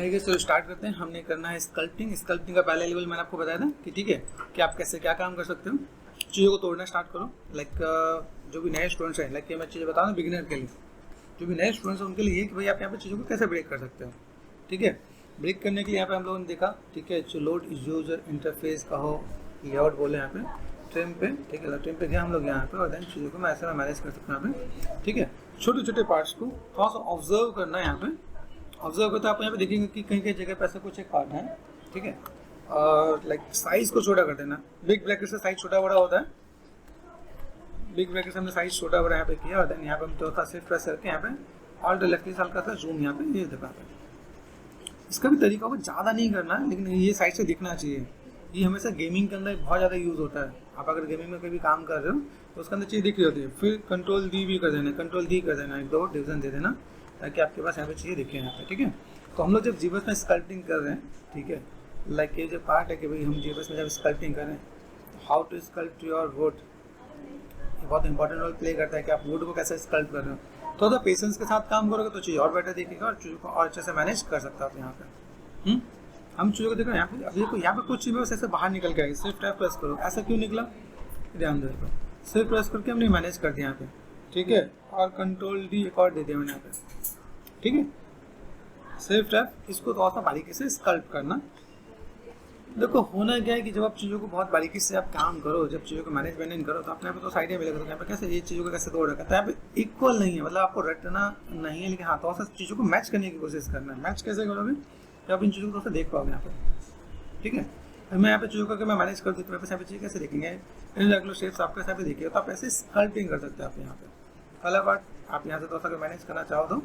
तरीके से स्टार्ट करते हैं। हमने करना है स्कल्पटिंग। स्कल्पटिंग का पहला लेवल मैंने आपको बताया था कि ठीक है कि आप कैसे क्या काम कर सकते हो। चीज़ों को तोड़ना स्टार्ट करो। लाइक जो भी नए स्टूडेंट्स हैं, लाइक ये मैं चीज़ें बता दूँ बिगिनर के लिए, जो भी नए स्टूडेंट्स हैं उनके लिए कि भाई आप यहाँ पे चीज़ों को कैसे ब्रेक कर सकते हो। ठीक है, ब्रेक करने के लिए यहाँ पे हम लोगों ने देखा, ठीक है, जो लोड यूजर इंटरफेस का हो, लेआउट बोले यहाँ पे ट्रिम पे, ठीक है, ट्रिम पे गया हम लोग यहाँ पे, और देन चीज़ों को मैं ऐसे मैनेज कर सकता हूँ यहाँ पे। ठीक है, छोटे छोटे पार्ट्स को थोड़ा सा ऑब्जर्व करना है यहाँ पे। ऑब्जर्व करते आप यहाँ पे देखेंगे कि कहीं कहीं जगह पे ऐसा कुछ एक पार्ट है, ठीक है, और लाइक साइज को छोटा कर देना। बिग ब्रैकेट से साइज छोटा बड़ा होता है, बिग ब्रैकेट से हमने साइज छोटा बड़ा यहाँ पे किया, और देन यहाँ पे हम थोड़ा सा शिफ्ट प्रेस करके यहाँ पे ऑल्ट लेफ्ट से हल्का सा जूम यहाँ पे ये दिखाता है। इसका भी तरीका होगा, ज़्यादा नहीं करना है, लेकिन ये साइड से दिखना चाहिए। ये हमेशा गेमिंग के अंदर बहुत ज़्यादा यूज़ होता है। आप अगर गेमिंग में कोई भी काम कर रहे हो तो उसके अंदर चीज़ दिख रही होती है, फिर कंट्रोल डी भी कर देना, कंट्रोल डी कर देना, एक दो डिवीजन दे देना ताकि आपके पास यहाँ पे चीज़ें दिखे यहाँ पे। ठीक है, तो हम लोग जब जीबस में स्कल्पटिंग कर रहे हैं, ठीक है, लाइक ये जो पार्ट है कि भाई हम जीबस में जब स्कल्पटिंग कर रहे हैं, how to sculpt your wood, बहुत इंपॉर्टेंट रोल प्ले करता है कि आप वुड को कैसे स्कल्प कर रहे हो। तो पेशेंस के साथ काम करोगे तो चीज़ और बेटर दिखेगा और चीज़ों को और अच्छे से मैनेज कर सकते हो आप यहाँ पे। हम चीज़ों को देखो यहाँ पे, अभी देखो यहाँ पे कुछ चीज़ें ऐसे बाहर निकल के आएगी, सिर्फ टैप प्रेस करो, ऐसा क्यों निकला ध्यान दो, सिर्फ प्रेस करके हमने मैनेज कर दिया यहाँ पे। ठीक है, और कंट्रोल डी एक और दे दिया मैंने यहाँ पे। ठीक है, सिर्फ टैप, इसको थोड़ा सा बारीकी से स्कल्प करना। देखो होना क्या है कि जब आप चीज़ों को बहुत बारीकी से आप काम करो, जब चीज़ों को मैनेज करो तो अपने यहाँ पे तो आइडिया मिलेगा, तो यहाँ पे कैसे ये चीज़ों को कैसे तोड़ रखा है। तो यहाँ पे इक्वल नहीं है, मतलब आपको रटना नहीं है, लेकिन हाँ थोड़ा सा चीज़ों को मैच करने की कोशिश करना है। मैच कैसे करोगे तो आप इन चीज़ों को थोड़ा सा देख पाओगे यहाँ पे। ठीक है, मैं यहाँ पे चीज़ों को मैं मैनेज कर दूँ तो यहाँ पे चीज़ें कैसे देखेंगे, रेगुलर शेप्स आपके हिसाब से देखिए, तो आप ऐसे स्कल्पटिंग कर सकते हैं आप यहाँ पे। पहला पार्ट आप यहाँ से थोड़ा सा अगर मैनेज करना चाहो तो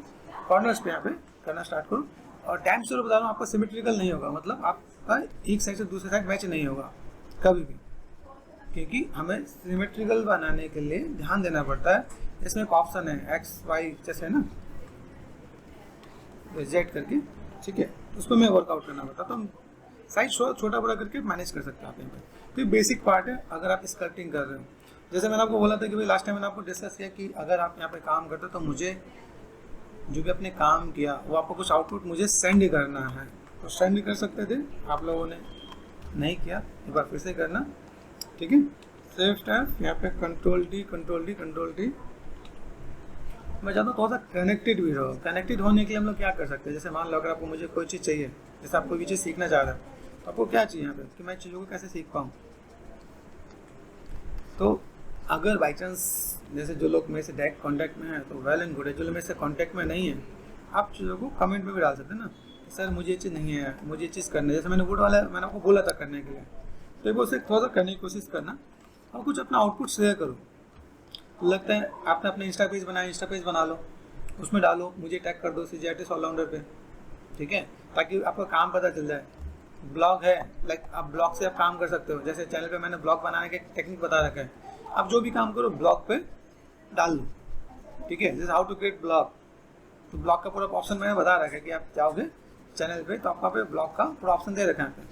कॉर्नर्स पे यहाँ पे करना स्टार्ट करो। और टाइम से बता रहा हूँ, आपका सिमेट्रिकल नहीं होगा, मतलब आपका एक साइड से दूसरे साइड मैच नहीं होगा कभी भी, क्योंकि हमें सिमेट्रिकल बनाने के लिए ध्यान देना पड़ता है। इसमें एक ऑप्शन है एक्स वाई जैसे है ना, जेड करके, ठीक है, उसको मैं वर्कआउट करना पड़ता, तो हम साइज छोटा बड़ा करके मैनेज कर सकते हैं आप यहाँ पे। तो ये बेसिक पार्ट है अगर आप स्कल्पटिंग कर रहे हो। जैसे मैंने आपको बोला था कि भाई लास्ट टाइम मैंने आपको डिस्कस किया कि अगर आप यहाँ पे काम करते हो तो मुझे जो भी आपने काम किया वो आपको कुछ आउटपुट मुझे सेंड करना है, तो सेंड कर सकते थे, आप लोगों ने नहीं किया, एक बार फिर से करना। ठीक है, सेव टैब यहाँ पे control D control D control D. मैं चाहता हूँ थोड़ा सा कनेक्टेड भी रहो। कनेक्टेड होने के लिए हम लोग क्या कर सकते हैं, जैसे मान लो अगर आपको मुझे कोई चीज़ चाहिए, जैसे आप कोई भी चीज़ सीखना चाह रहे हैं तो आपको क्या चाहिए यहाँ पे कि मैं चीज़ों को कैसे सीख पाऊँ। तो अगर बाई चांस जैसे जो लोग मेरे से डायरेक्ट कांटेक्ट में हैं तो वेल एंड गुड है, जो लोग मेरे से कांटेक्ट में नहीं है आप चीज़ों को कमेंट में भी डाल सकते हैं ना, सर मुझे ये चीज़ नहीं है, मुझे ये चीज़ करना है। जैसे मैंने वुड वाला मैंने आपको बोला था करने के लिए, तो एक उसे थोड़ा सा करने की कोशिश करना और कुछ अपना आउटपुट शेयर करो। लगता है आपने अपने इंस्टा पेज बनाया, इंस्टा पेज बना लो, उसमें डालो, मुझे टैग कर दो CGITS ऑलराउंडर पे, ठीक है, ताकि आपका काम पता चल जाए। ब्लॉग है, लाइक आप ब्लॉग से आप काम कर सकते हो, जैसे चैनल पे मैंने ब्लॉग बनाने के टेक्निक बता रखा है, आप जो भी काम करो ब्लॉग पे डाल लो। ठीक है, जैसे हाउ टू क्रिएट ब्लॉग, तो ब्लॉग का पूरा ऑप्शन मैंने बता रखा है कि आप जाओगे चैनल पे तो आपका पे ब्लॉग का पूरा ऑप्शन दे रखा है,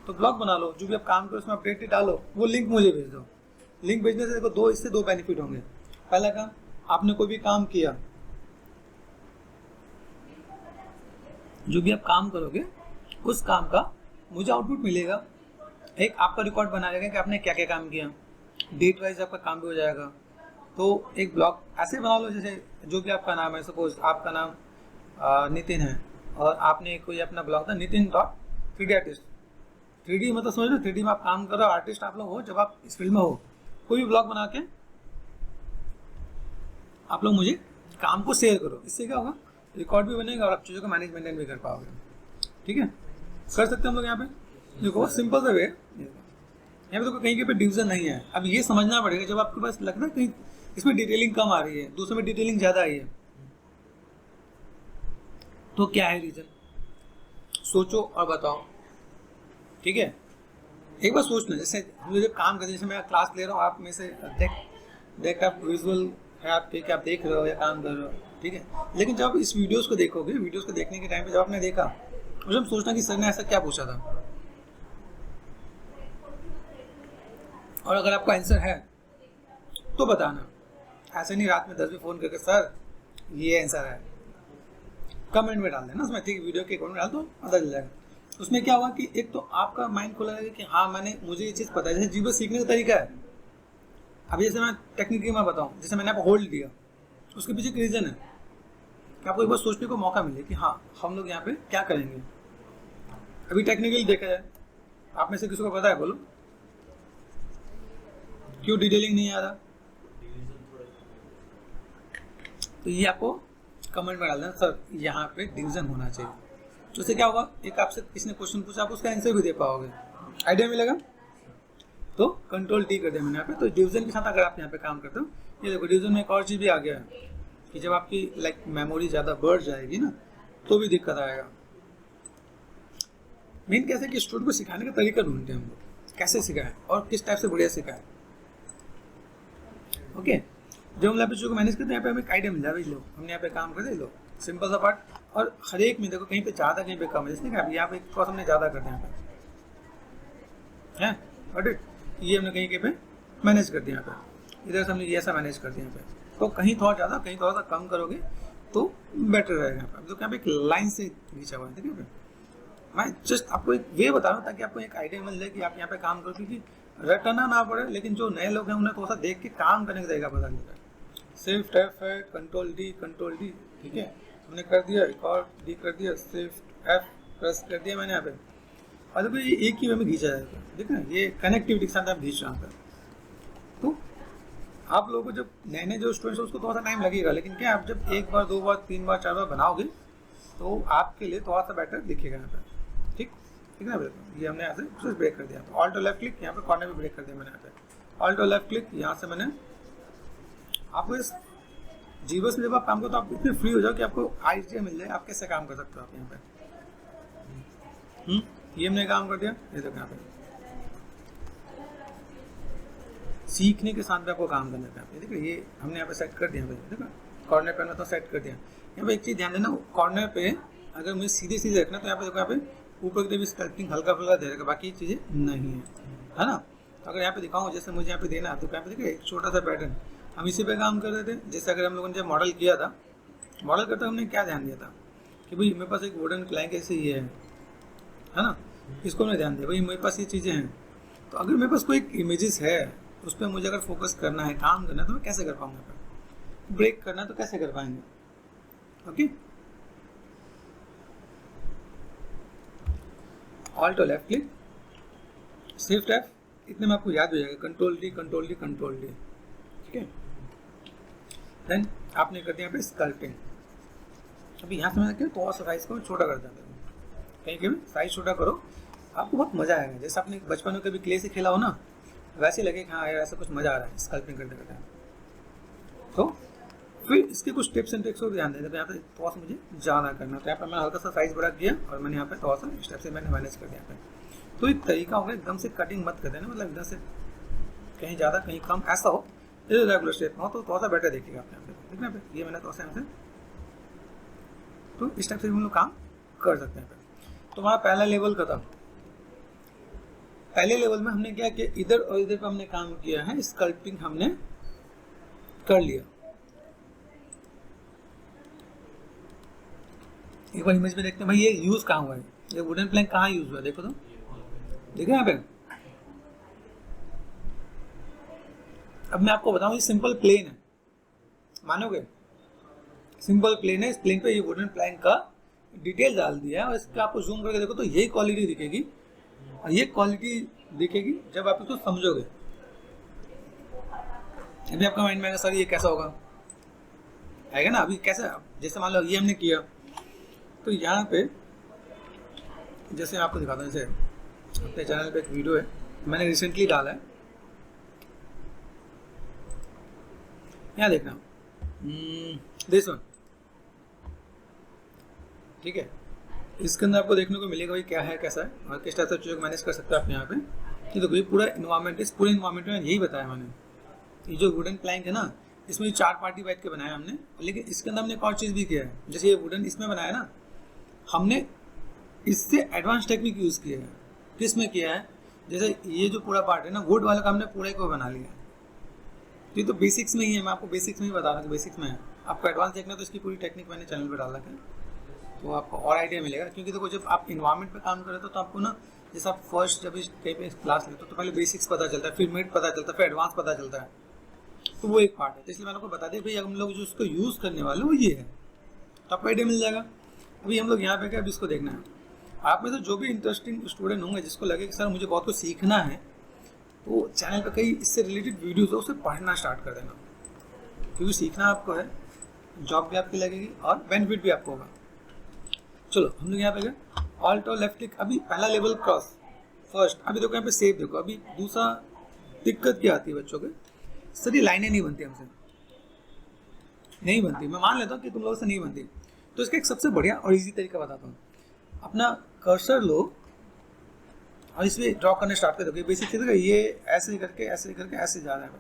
तो ब्लॉग बना लो, जो भी आप काम करो उसमें अपडेट डालो, वो लिंक मुझे भेज दो। लिंक भेजने से देखो इससे दो बेनिफिट होंगे। पहला काम, आपने कोई भी काम किया, जो भी आप काम करोगे उस काम का मुझे आउटपुट मिलेगा, एक आपका रिकॉर्ड बना रहेगा कि आपने क्या क्या काम किया, डेट वाइज आपका काम भी हो जाएगा। तो एक ब्लॉग ऐसे बना लो, जैसे जो भी आपका नाम है, सपोज आपका नाम नितिन है और आपने कोई अपना ब्लॉग था नितिन.3D आर्टिस्ट। 3D मतलब समझ लो 3D में आप काम कर रहे हो, आर्टिस्ट आप लोग हो, जब आप इस फील्ड में हो, कोई भी ब्लॉग बना के आप लोग मुझे काम को शेयर करो। इससे क्या होगा, रिकॉर्ड भी बनेगा और आप चीज़ों को मैनेजमेंट भी कर पाओगे। ठीक है, कर सकते हैं हम लोग यहाँ पे। देखो सिंपल सा वे, यहाँ पे देखो कहीं पे डिवीजन नहीं है। अब ये समझना पड़ेगा, जब आपके पास लगता है कहीं इसमें डिटेलिंग कम आ रही है, दूसरे में डिटेलिंग ज़्यादा आई है, तो क्या है रीज़न, सोचो और बताओ। ठीक है, एक बार सोचना, जैसे हम जब काम करते हैं, जैसे मैं क्लास ले रहा हूँ, आप में से देख आप विजुअल है आपके, क्या आप देख रहे हो या काम कर रहे हो, ठीक है, लेकिन जब इस वीडियोस को देखोगे, वीडियोस को देखने के टाइम पे जब आपने देखा, मुझे हम सोचना कि सर ने ऐसा क्या पूछा था, और अगर आपका आंसर है तो बताना। ऐसे नहीं रात में 10 भी फ़ोन करके सर ये आंसर है, कमेंट में डाल देना उसमें, ठीक है, वीडियो के कमेंट में डाल दो, पता चल जाएगा। उसमें क्या होगा कि एक तो आपका माइंड खुला रहेगा कि हाँ मुझे ये चीज़ पता है। जैसे जीवन सीखने का तरीका है, अभी जैसे मैं टेक्निकली मैं बताऊँ, जैसे मैंने आपको होल्ड दिया, उसके पीछे एक रीज़न है कि आपको एक बार सोचने को मौका मिले कि हाँ हम लोग यहाँ पे क्या करेंगे। अभी टेक्निकली देखा जाए, आप में से किसी को पता है, बोलो क्यों डिटेलिंग नहीं आ रहा? तो ये आपको कमेंट में डाल देना, सर यहाँ पे डिवीजन होना चाहिए। तो उससे क्या होगा, एक आपसे किसी ने क्वेश्चन पूछा, आप उसका आंसर भी दे पाओगे, आइडिया मिलेगा। तो कंट्रोल टी कर दिया मैंने यहाँ पे। तो डिवीजन के साथ अगर आप यहाँ पे काम करते हो, ये देखो डिवीजन में एक और चीज़ भी आ गया है कि जब आपकी लाइक मेमोरी ज़्यादा बढ़ जाएगी ना, तो भी दिक्कत आएगा। मेन कैसे कि स्टूडेंट को सिखाने का तरीका ढूंढते हैं हम लोग, कैसे सिखाएं और किस टाइप से बढ़िया सिखाएं। ओके, जब हम चीज़ों को मैनेज करते हैं, यहाँ पे हमें एक आइडिया मिल जाए, लो हमने यहाँ पे काम कर दे, लो सिंपल सा पार्ट। और हर एक में देखो कहीं पे ज़्यादा कहीं पे कम है, जैसे कि यहाँ पे थोड़ा हमने ज़्यादा कर दिया यहाँ पे, हैं बट ये हमने कहीं पे मैनेज कर दिया यहाँ पे, इधर से हमने ये ऐसा मैनेज कर दिया यहाँ पे। तो कहीं थोड़ा ज़्यादा कहीं थोड़ा सा कम करोगे तो बेटर रहेगा। यहाँ पे तो यहाँ पे एक लाइन से खींचा हुआ है, ठीक है। मैं जस्ट आपको एक वे बता रहा हूँ ताकि आपको एक आइडिया मिल जाए कि आप यहाँ पे काम करो, क्योंकि रटना ना पड़े, लेकिन जो नए लोग हैं उन्हें थोड़ा सा देख के काम करने का तरीका पता चलता है। शिफ्ट एफ है, कंट्रोल डी, ठीक है, हमने कर दिया, एक और डी कर दिया, शिफ्ट एफ प्रेस कर दिया मैंने यहाँ पे। और देखो ये एक ही वे में खींचा जाएगा, ठीक है, ये कनेक्टिविटी के साथ आप खींच रहे हैं। तो आप लोगों को जब नए जो स्टूडेंट्स हैं उसको थोड़ा सा टाइम लगेगा, लेकिन क्या आप जब एक बार, दो बार, तीन बार, चार बार बनाओगे तो आपके लिए थोड़ा सा बेटर दिखेगा यहाँ पे, ठीक है ना। ये हमने यहाँ से ब्रेक कर दिया, ऑल्ट और लेफ्ट क्लिक, यहाँ पे कॉर्नर में ब्रेक कर दिया मैंने यहाँ पे, ऑल्ट और लेफ्ट क्लिक, यहाँ से मैंने आपको इस जीबस में जब आप काम करो तो आप इतने फ्री हो जाओ कि आपको आइडिया मिल जाए आप कैसे काम कर सकते हो आप यहाँ पे। ये हमने काम कर दिया, ये देखो यहाँ पे सीखने के साथ में आपको काम करना है। देखो ये हमने यहाँ पे सेट कर दिया, देखो कॉर्नर पे तो सेट कर दिया। यहाँ पे एक चीज़ ध्यान देना, कॉर्नर पे अगर मुझे सीधे सीधे रखना तो यहाँ पे देखो, यहाँ पे ऊपर की तरफ स्कल्पटिंग हल्का फुल्का दे रखा, बाकी चीज़ें नहीं है ना। तो अगर यहाँ पे दिखाऊँ जैसे मुझे यहाँ पे देना है, तो यहाँ पे देखिए एक छोटा सा पैटर्न हम इसी पे काम कर रहे थे। जैसे अगर हम लोगों ने जब मॉडल किया था, मॉडल करते हमने क्या ध्यान दिया था कि भाई मेरे पास एक वुडन प्लैंक ऐसे ये है ना, इसको हमने ध्यान दिया भाई मेरे पास ये चीज़ें हैं। तो अगर मेरे पास कोई इमेजेस है उस पर मुझे अगर फोकस करना है, काम करना है, तो मैं कैसे कर पाऊंगा? ब्रेक करना है तो कैसे कर पाएंगे? ओके, ऑल्ट और लेफ्ट क्लिक, शिफ्ट एफ, इतने में आपको याद हो जाएगा, कंट्रोल डी, ठीक है। देन आपने कर दिया पे स्कल्पटिंग। अभी यहाँ से मैं क्या थोड़ा सा साइज को छोटा कर देता हूँ, कहीं कहीं साइज छोटा करो, आपको बहुत मजा आएगा। जैसे आपने बचपन में कभी क्ले से खेला हो ना, वैसे लगे कि हाँ यार ऐसा कुछ मजा आ रहा है स्कल्पिंग करते करते। तो फिर इसके कुछ टिप्स एंड ट्रिक्स को ध्यान देते हैं। यहाँ पे थोड़ा सा मुझे ज़्यादा करना, तो यहाँ पर मैंने हल्का सा साइज बड़ा किया और मैंने यहाँ पे थोड़ा सा स्टेप से मैंने मैनेज कर दिया यहाँ पे। तो एक तरीका होगा, एकदम से कटिंग मत कर देना, मतलब एकदम से कहीं ज़्यादा कहीं कम ऐसा हो, ये रेगुलर स्टेप हो तो थोड़ा सा बेटर देखिएगा आप यहाँ पे, ठीक है। ये मैंने थोड़ा सा यहाँ से, तो इस टाइप से हम लोग काम कर सकते हैं। तो हमारा पहला लेवल खत्म। पहले लेवल में हमने क्या किया, इधर और इधर पे हमने काम किया है, स्कल्पिंग हमने कर लिया। एक बार इमेज में देखते हैं भाई ये यूज कहाँ हुआ है, ये वुडन प्लैंक कहाँ यूज हुआ है, देखो तो, देखो यहाँ पे। अब मैं आपको बताऊं, ये सिंपल प्लेन है, मानोगे? सिंपल प्लेन है, इस प्लेन पे ये वुडन प्लैंक का डिटेल डाल दिया है और इसका आपको जूम करके देखो तो यही क्वालिटी दिखेगी। और ये क्वालिटी दिखेगी जब आप इसको समझोगे। अभी आपका माइंड में आएगा सर ये कैसा होगा, आएगा ना। अभी कैसा, जैसे मान लो ये हमने किया, तो यहाँ पे जैसे आपको दिखाता हूँ, जैसे अपने चैनल पे एक वीडियो है मैंने रिसेंटली डाला है, यहाँ देखना दिस वन, ठीक है। इसके अंदर आपको देखने को मिलेगा भाई क्या है, कैसा है और किस टाइप से चीज़ों को मैनेज कर सकते हैं आप यहाँ पे। ये देखो ये पूरा इन्वायरमेंट, इस पूरे इन्वायरमेंट में यही बताया मैंने। ये जो वुडन प्लैंक है ना, इसमें 4 पार्टी बैठ के बनाया हमने, लेकिन इसके अंदर हमने एक और चीज़ भी किया है। जैसे ये वुडन इसमें बनाया ना, हमने इससे एडवांस टेक्निक यूज़ किया है। किस में किया है, जैसे ये जो पूरा पार्ट है ना, वुड वाला का हमने पूरे को बना लिया। ये तो बेसिक्स में ही है, मैं आपको बेसिक्स में ही बता रहा हूँ, बेसिक्स में है। आपको एडवांस देखना तो इसकी पूरी टेक्निक मैंने चैनल पर डाल रखा है। तो आपको और आइडिया मिलेगा। क्योंकि देखो जब आप इन्वायरमेंट पे काम कर रहे हो तो आपको ना, जैसे आप फर्स्ट जब इस कहीं पे क्लास लेते हो तो पहले बेसिक्स पता चलता है, फिर मिड पता चलता है, फिर एडवांस पता चलता है, तो वो एक पार्ट है। तो इसलिए मैंने आपको बता दिया भाई हम लोग जो उसको यूज़ करने वाले वो ये है, तो आपको आइडिया मिल जाएगा। अभी हम लोग यहाँ पे क्या, अभी इसको देखना है। आप में से जो भी इंटरेस्टिंग स्टूडेंट होंगे जिसको लगे कि सर मुझे बहुत कुछ सीखना है, तो चैनल पे कई इससे रिलेटेड वीडियोज़ है, उसे पढ़ना स्टार्ट कर देना, क्योंकि सीखना आपको है, जॉब भी आपकी लगेगी और बेनिफिट भी आपको होगा। चलो हम लोग यहाँ पे गए, ऑल्ट और लेफ्ट क्लिक। अभी पहला लेवल क्रॉस फर्स्ट। अभी देखो यहाँ पे सेव देखो। अभी दूसरा दिक्कत क्या आती है बच्चों के, सर ये लाइनें नहीं बनती हमसे, नहीं बनती। मैं मान लेता हूँ कि तुम लोगों से नहीं बनती, तो इसका एक सबसे बढ़िया और इजी तरीका बताता हूँ। अपना कर्सर लो और इसमें ड्रॉ करने स्टार्ट कर दो। बेसिक चीज़ ये ऐसे करके ऐसे जा रहा है।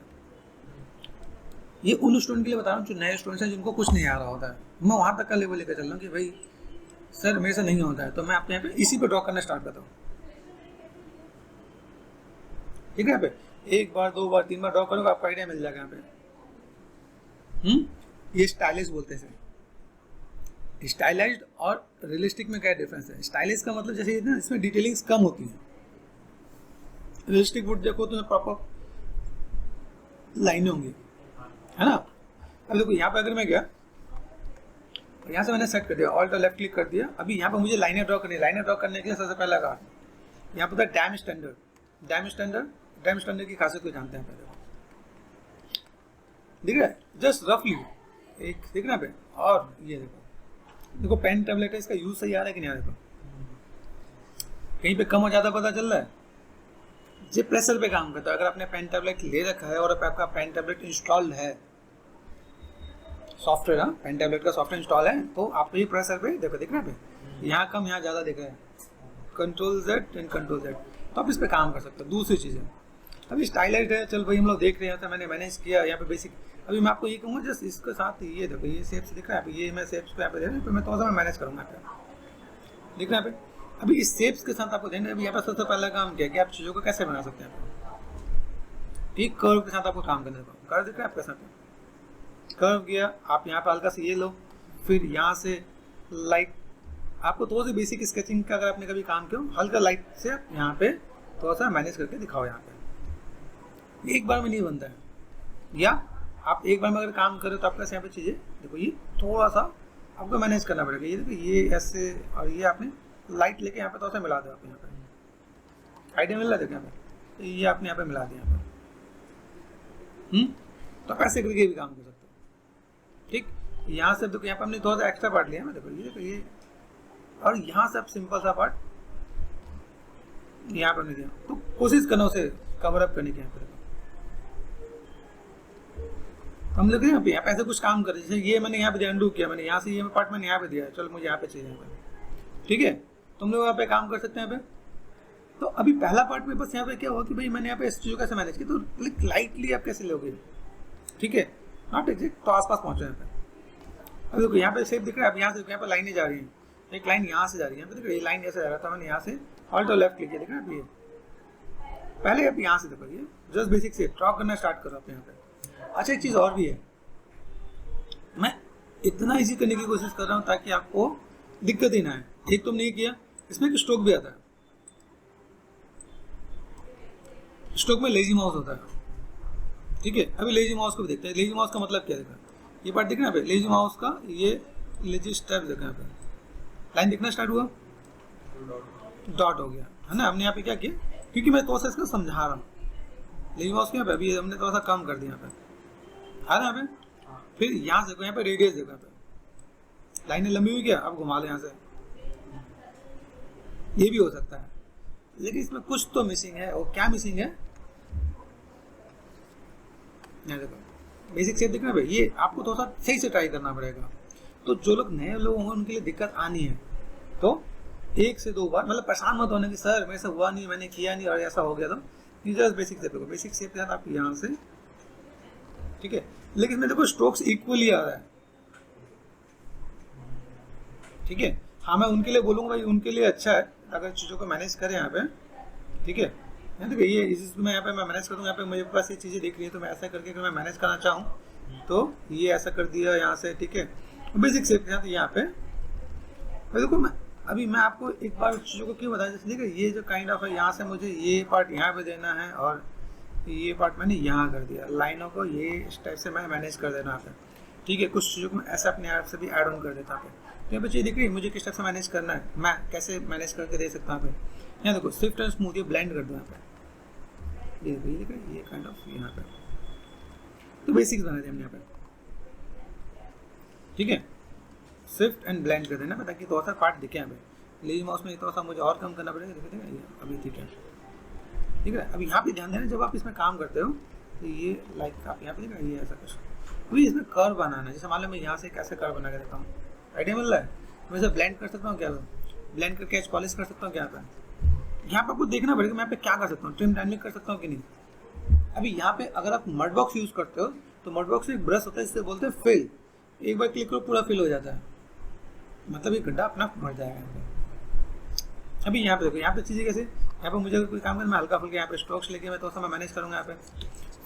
ये उन स्टूडेंट के लिए बता रहा हूँ जो नए स्टूडेंट्स हैं, जिनको कुछ नहीं आ रहा होता है। मैं वहाँ तक का लेवल लेकर चल रहा हूँ कि भाई सर मेरे से नहीं होता है, तो मैं अपने यहाँ पे इसी पे ड्रॉ करना स्टार्ट करता हूँ। ठीक है, यहाँ पे 1 बार 2 बार 3 बार ड्रॉ करोगे, आपको आइडिया मिल जाएगा यहाँ पे। ये स्टाइलिश बोलते हैं। स्टाइलाइज्ड और रियलिस्टिक में क्या डिफरेंस है? स्टाइलिश का मतलब जैसे ना इसमें डिटेलिंग्स कम होती है। रियलिस्टिक वुड देखो तो प्रॉपर लाइनें होंगी, है ना। अब देखो यहाँ पे अगर मैं गया, यहाँ से मैंने सेट कर दिया, ऑल्ट और लेफ्ट क्लिक कर दिया। अभी यहाँ पे मुझे लाइनें ड्रॉ करनी है। लाइनें ड्रॉ करने के लिए सबसे पहला कहा यहाँ पे था डैम स्टैंडर्ड। डैम स्टैंडर्ड की खासियत को जानते हैं पहले, दिख रहा है जस्ट रफली एक, दिख रहा है पे। और ये देखो पेन टैबलेट है, इसका यूज सही आ रहा है कि नहीं आ रहा है? कहीं पे कम और ज़्यादा पता चल रहा है। ये प्रेशर पे काम करता है। अगर आपने पेन टैबलेट ले रखा है और आपका पेन टैबलेट इंस्टॉल्ड है, सॉफ्टवेयर, हाँ पेन टैबलेट का सॉफ्टवेयर इंस्टॉल है, तो आपको ये प्रेशर पे देखो, दिख रहा है पे, यहाँ कम यहाँ ज़्यादा दिख रहा है, control Z and control Z, तो आप इस पे काम कर सकते हो। दूसरी चीज़ है, अभी स्टाइलाइज्ड है, चल भाई हम लोग देख रहे हैं, तो मैंने मैनेज किया यहाँ पे बेसिक। अभी मैं आपको ये कहूँगा जस्ट इसके साथ ये देखो, ये शेप्स दिख रहा है, ये मैं शेप्स पे यहाँ पे दे रहा हूँ, मैं थोड़ा सा मैं मैनेज करूँगा यहाँ पे, दिख रहा है पे। अभी इस शेप्स के साथ आपको देना है। अभी यहाँ पे सबसे पहला काम क्या है कि आप चीज़ों को कैसे बना सकते हैं। ठीक, कर्व के साथ आपको काम करने का, कर्व दिख रहा है आपके साथ, कर्व किया आप यहाँ पे हल्का से ये लो, फिर यहाँ से लाइट, आपको थोड़ा सा बेसिक स्केचिंग का अगर आपने कभी काम किया, हल्का लाइट से आप यहाँ पे थोड़ा सा मैनेज करके दिखाओ। यहाँ पे एक बार में नहीं बनता है, या आप एक बार में अगर काम करें तो आपका यहाँ पे चीज़ें देखो, ये थोड़ा सा आपको मैनेज करना पड़ेगा। ये देखो, ये ऐसे, और ये आपने लाइट लेके यहाँ पे थोड़ा सा मिला दो। आप यहाँ पे आइडिया मिल रहा है यहाँ पे, तो ये आपने यहाँ पे मिला दिया यहाँ पे। तो आप ऐसे करके भी काम कर सकते हो। ठीक, यहाँ से देखो, यहाँ पे हमने थोड़ा सा एक्स्ट्रा पार्ट लिया है, देखो ये देखो ये, और यहाँ से आप सिंपल सा पार्ट यहाँ पर नहीं दिया, तो कोशिश करना उसे कवर अप करने की। यहाँ पर हम लोग यहाँ पे ऐसे कुछ काम कर रहे, जैसे ये मैंने यहाँ पे अंडू किया, मैंने यहाँ से ये पार्ट मैंने यहाँ पे दिया, चलो मुझे यहाँ पे चाहिए यहाँ पे। ठीक है, तुम लोग यहाँ पे काम कर सकते हैं यहाँ पे। तो अभी पहला पार्ट में बस यहाँ पे क्या हुआ कि भाई मैंने यहाँ पे इस चीज़ को कैसे मैनेज किया, तो लाइटली आप कैसे लोगे। ठीक है, नॉट एग्जैक्ट, तो आसपास पहुँचो यहाँ पे। अब देखो यहाँ पे शेप दिख रहा है, अब यहाँ से यहाँ पे लाइनें जा रही हैं, एक लाइन यहाँ से जा रही है, देखो ये लाइन ऐसे जा रहा था, मैंने यहाँ से ऑल्ट और लेफ्ट क्लिक किया, दिख रहा है। ये पहले आप यहाँ से देखो, ये जस्ट बेसिक से ड्रॉ करना स्टार्ट करो आप यहाँ पे। अच्छा, एक चीज़ और भी है, मैं इतना इजी करने की कोशिश कर रहा हूँ ताकि आपको दिक्कत ही ना आए। एक तुमने ये किया, इसमें एक स्ट्रोक भी आता है, स्ट्रोक में लेजी माउस होता है। ठीक है, अभी लेजी माउस को भी देखते हैं। लेजी माउस का मतलब क्या देखा, ये पार्ट दिख रहा है लेजी माउस का, ये लेजी स्टेप देखा, यहाँ पे लाइन दिखना स्टार्ट हुआ, डॉट हो गया, है ना। हमने यहाँ पे क्या किया, क्योंकि मैं थोड़ा सा इसको समझा रहा हूँ, लेजी माउस के यहाँ पे अभी हमने थोड़ा सा कम कर दिया यहाँ पे, है ना। यहाँ पे फिर यहाँ से यहाँ पे रेडियस देखो, यहाँ पे लाइनें लंबी हुई क्या, अब घुमा लो यहाँ से, ये भी हो सकता है, लेकिन इसमें कुछ तो मिसिंग है। और क्या मिसिंग है, यहाँ देखो बेसिक शेप दिखना भाई, ये आपको थोड़ा सा सही से ट्राई करना पड़ेगा। तो जो लोग नए लोग होंगे उनके लिए दिक्कत आनी है, तो 1 से 2 बार, मतलब परेशान मत होने की सर मेरे से हुआ नहीं, मैंने किया नहीं और ऐसा हो गया। तो जस्ट बेसिक शेप देखो, बेसिक शेप के साथ आप यहाँ से, ठीक है, लेकिन इसमें देखो स्ट्रोक्स इक्वली आ रहा है। ठीक है, हाँ मैं उनके लिए बोलूँगा भाई, उनके लिए अच्छा है अगर चीज़ों को मैनेज करें यहाँ पे। ठीक है, देखिए ये मैं यहाँ पे मैं मैनेज कर दूँ, यहाँ पे मेरे पास ये चीज़ें दिख रही है, तो मैं ऐसा करके अगर मैं मैनेज करना चाहूँ तो ये ऐसा कर दिया यहाँ से। ठीक है, बेसिक शेप के साथ यहाँ पे तो देखो मैं आपको एक बार चीज़ों को क्यों बताया, जैसे देखिए ये जो काइंड ऑफ है, यहाँ से मुझे ये पार्ट यहाँ पे देना है और ये पार्ट मैंने यहाँ कर दिया, लाइनों को ये इस टाइप से मैं मैनेज कर देना आता है, ठीक है। कुछ चीज़ों को मैं ऐसा अपने आप से भी ऐड ऑन कर देता हूँ। तो यहाँ पे चीज़ दिख रही है मुझे किस टाइप से मैनेज करना है, मैं कैसे मैनेज करके दे सकता हूँ। यहाँ देखो स्विफ्ट एंड स्मूथ, ये ब्लेंड कर दो यहाँ पे, ये देखो ये काइंड ऑफ यहाँ पे, तो बेसिक्स बना दिए हमने यहाँ पे, ठीक है। स्विफ्ट एंड ब्लेंड कर देना ताकि थोड़ा सा पार्ट दिखे यहाँ पे। लेजी माउस में थोड़ा सा मुझे और कम करना पड़ेगा, देखो ये अभी ठीक है, ठीक है। अभी यहाँ पे ध्यान देना, जब आप इसमें काम करते हो तो ये लाइक आप यहाँ पे देखा ये ऐसा कुछ, अभी इसमें कर्व बनाना है। जैसे मान लो मैं यहाँ से कैसे कर्व बना के देता हूँ, आइडिया मिल रहा है। मैं इसे ब्लेंड कर सकता हूँ, क्या ब्लेंड करके एज पॉलिश कर सकता हूँ, क्या पे यहाँ पे आपको देखना पड़ेगा मैं यहाँ पे क्या कर सकता हूँ, ट्रिम डायनेमिक कर सकता हूँ कि नहीं। अभी यहाँ पे अगर आप मड बॉक्स यूज़ करते हो तो मड बॉक्स एक ब्रश होता है जिससे बोलते हैं फिल, एक बार क्लिक करो पूरा फिल हो जाता है, मतलब ये गड्ढा अपना भर जाएगा यहाँ पे। अभी यहाँ पे देखो, यहाँ पे चीज़ें कैसे, यहाँ पे मुझे कोई काम करना, मैं हल्का फुल्का यहाँ पे स्ट्रोक्स लेके मैं थोड़ा सा मैं मैनेज करूँगा, यहाँ पे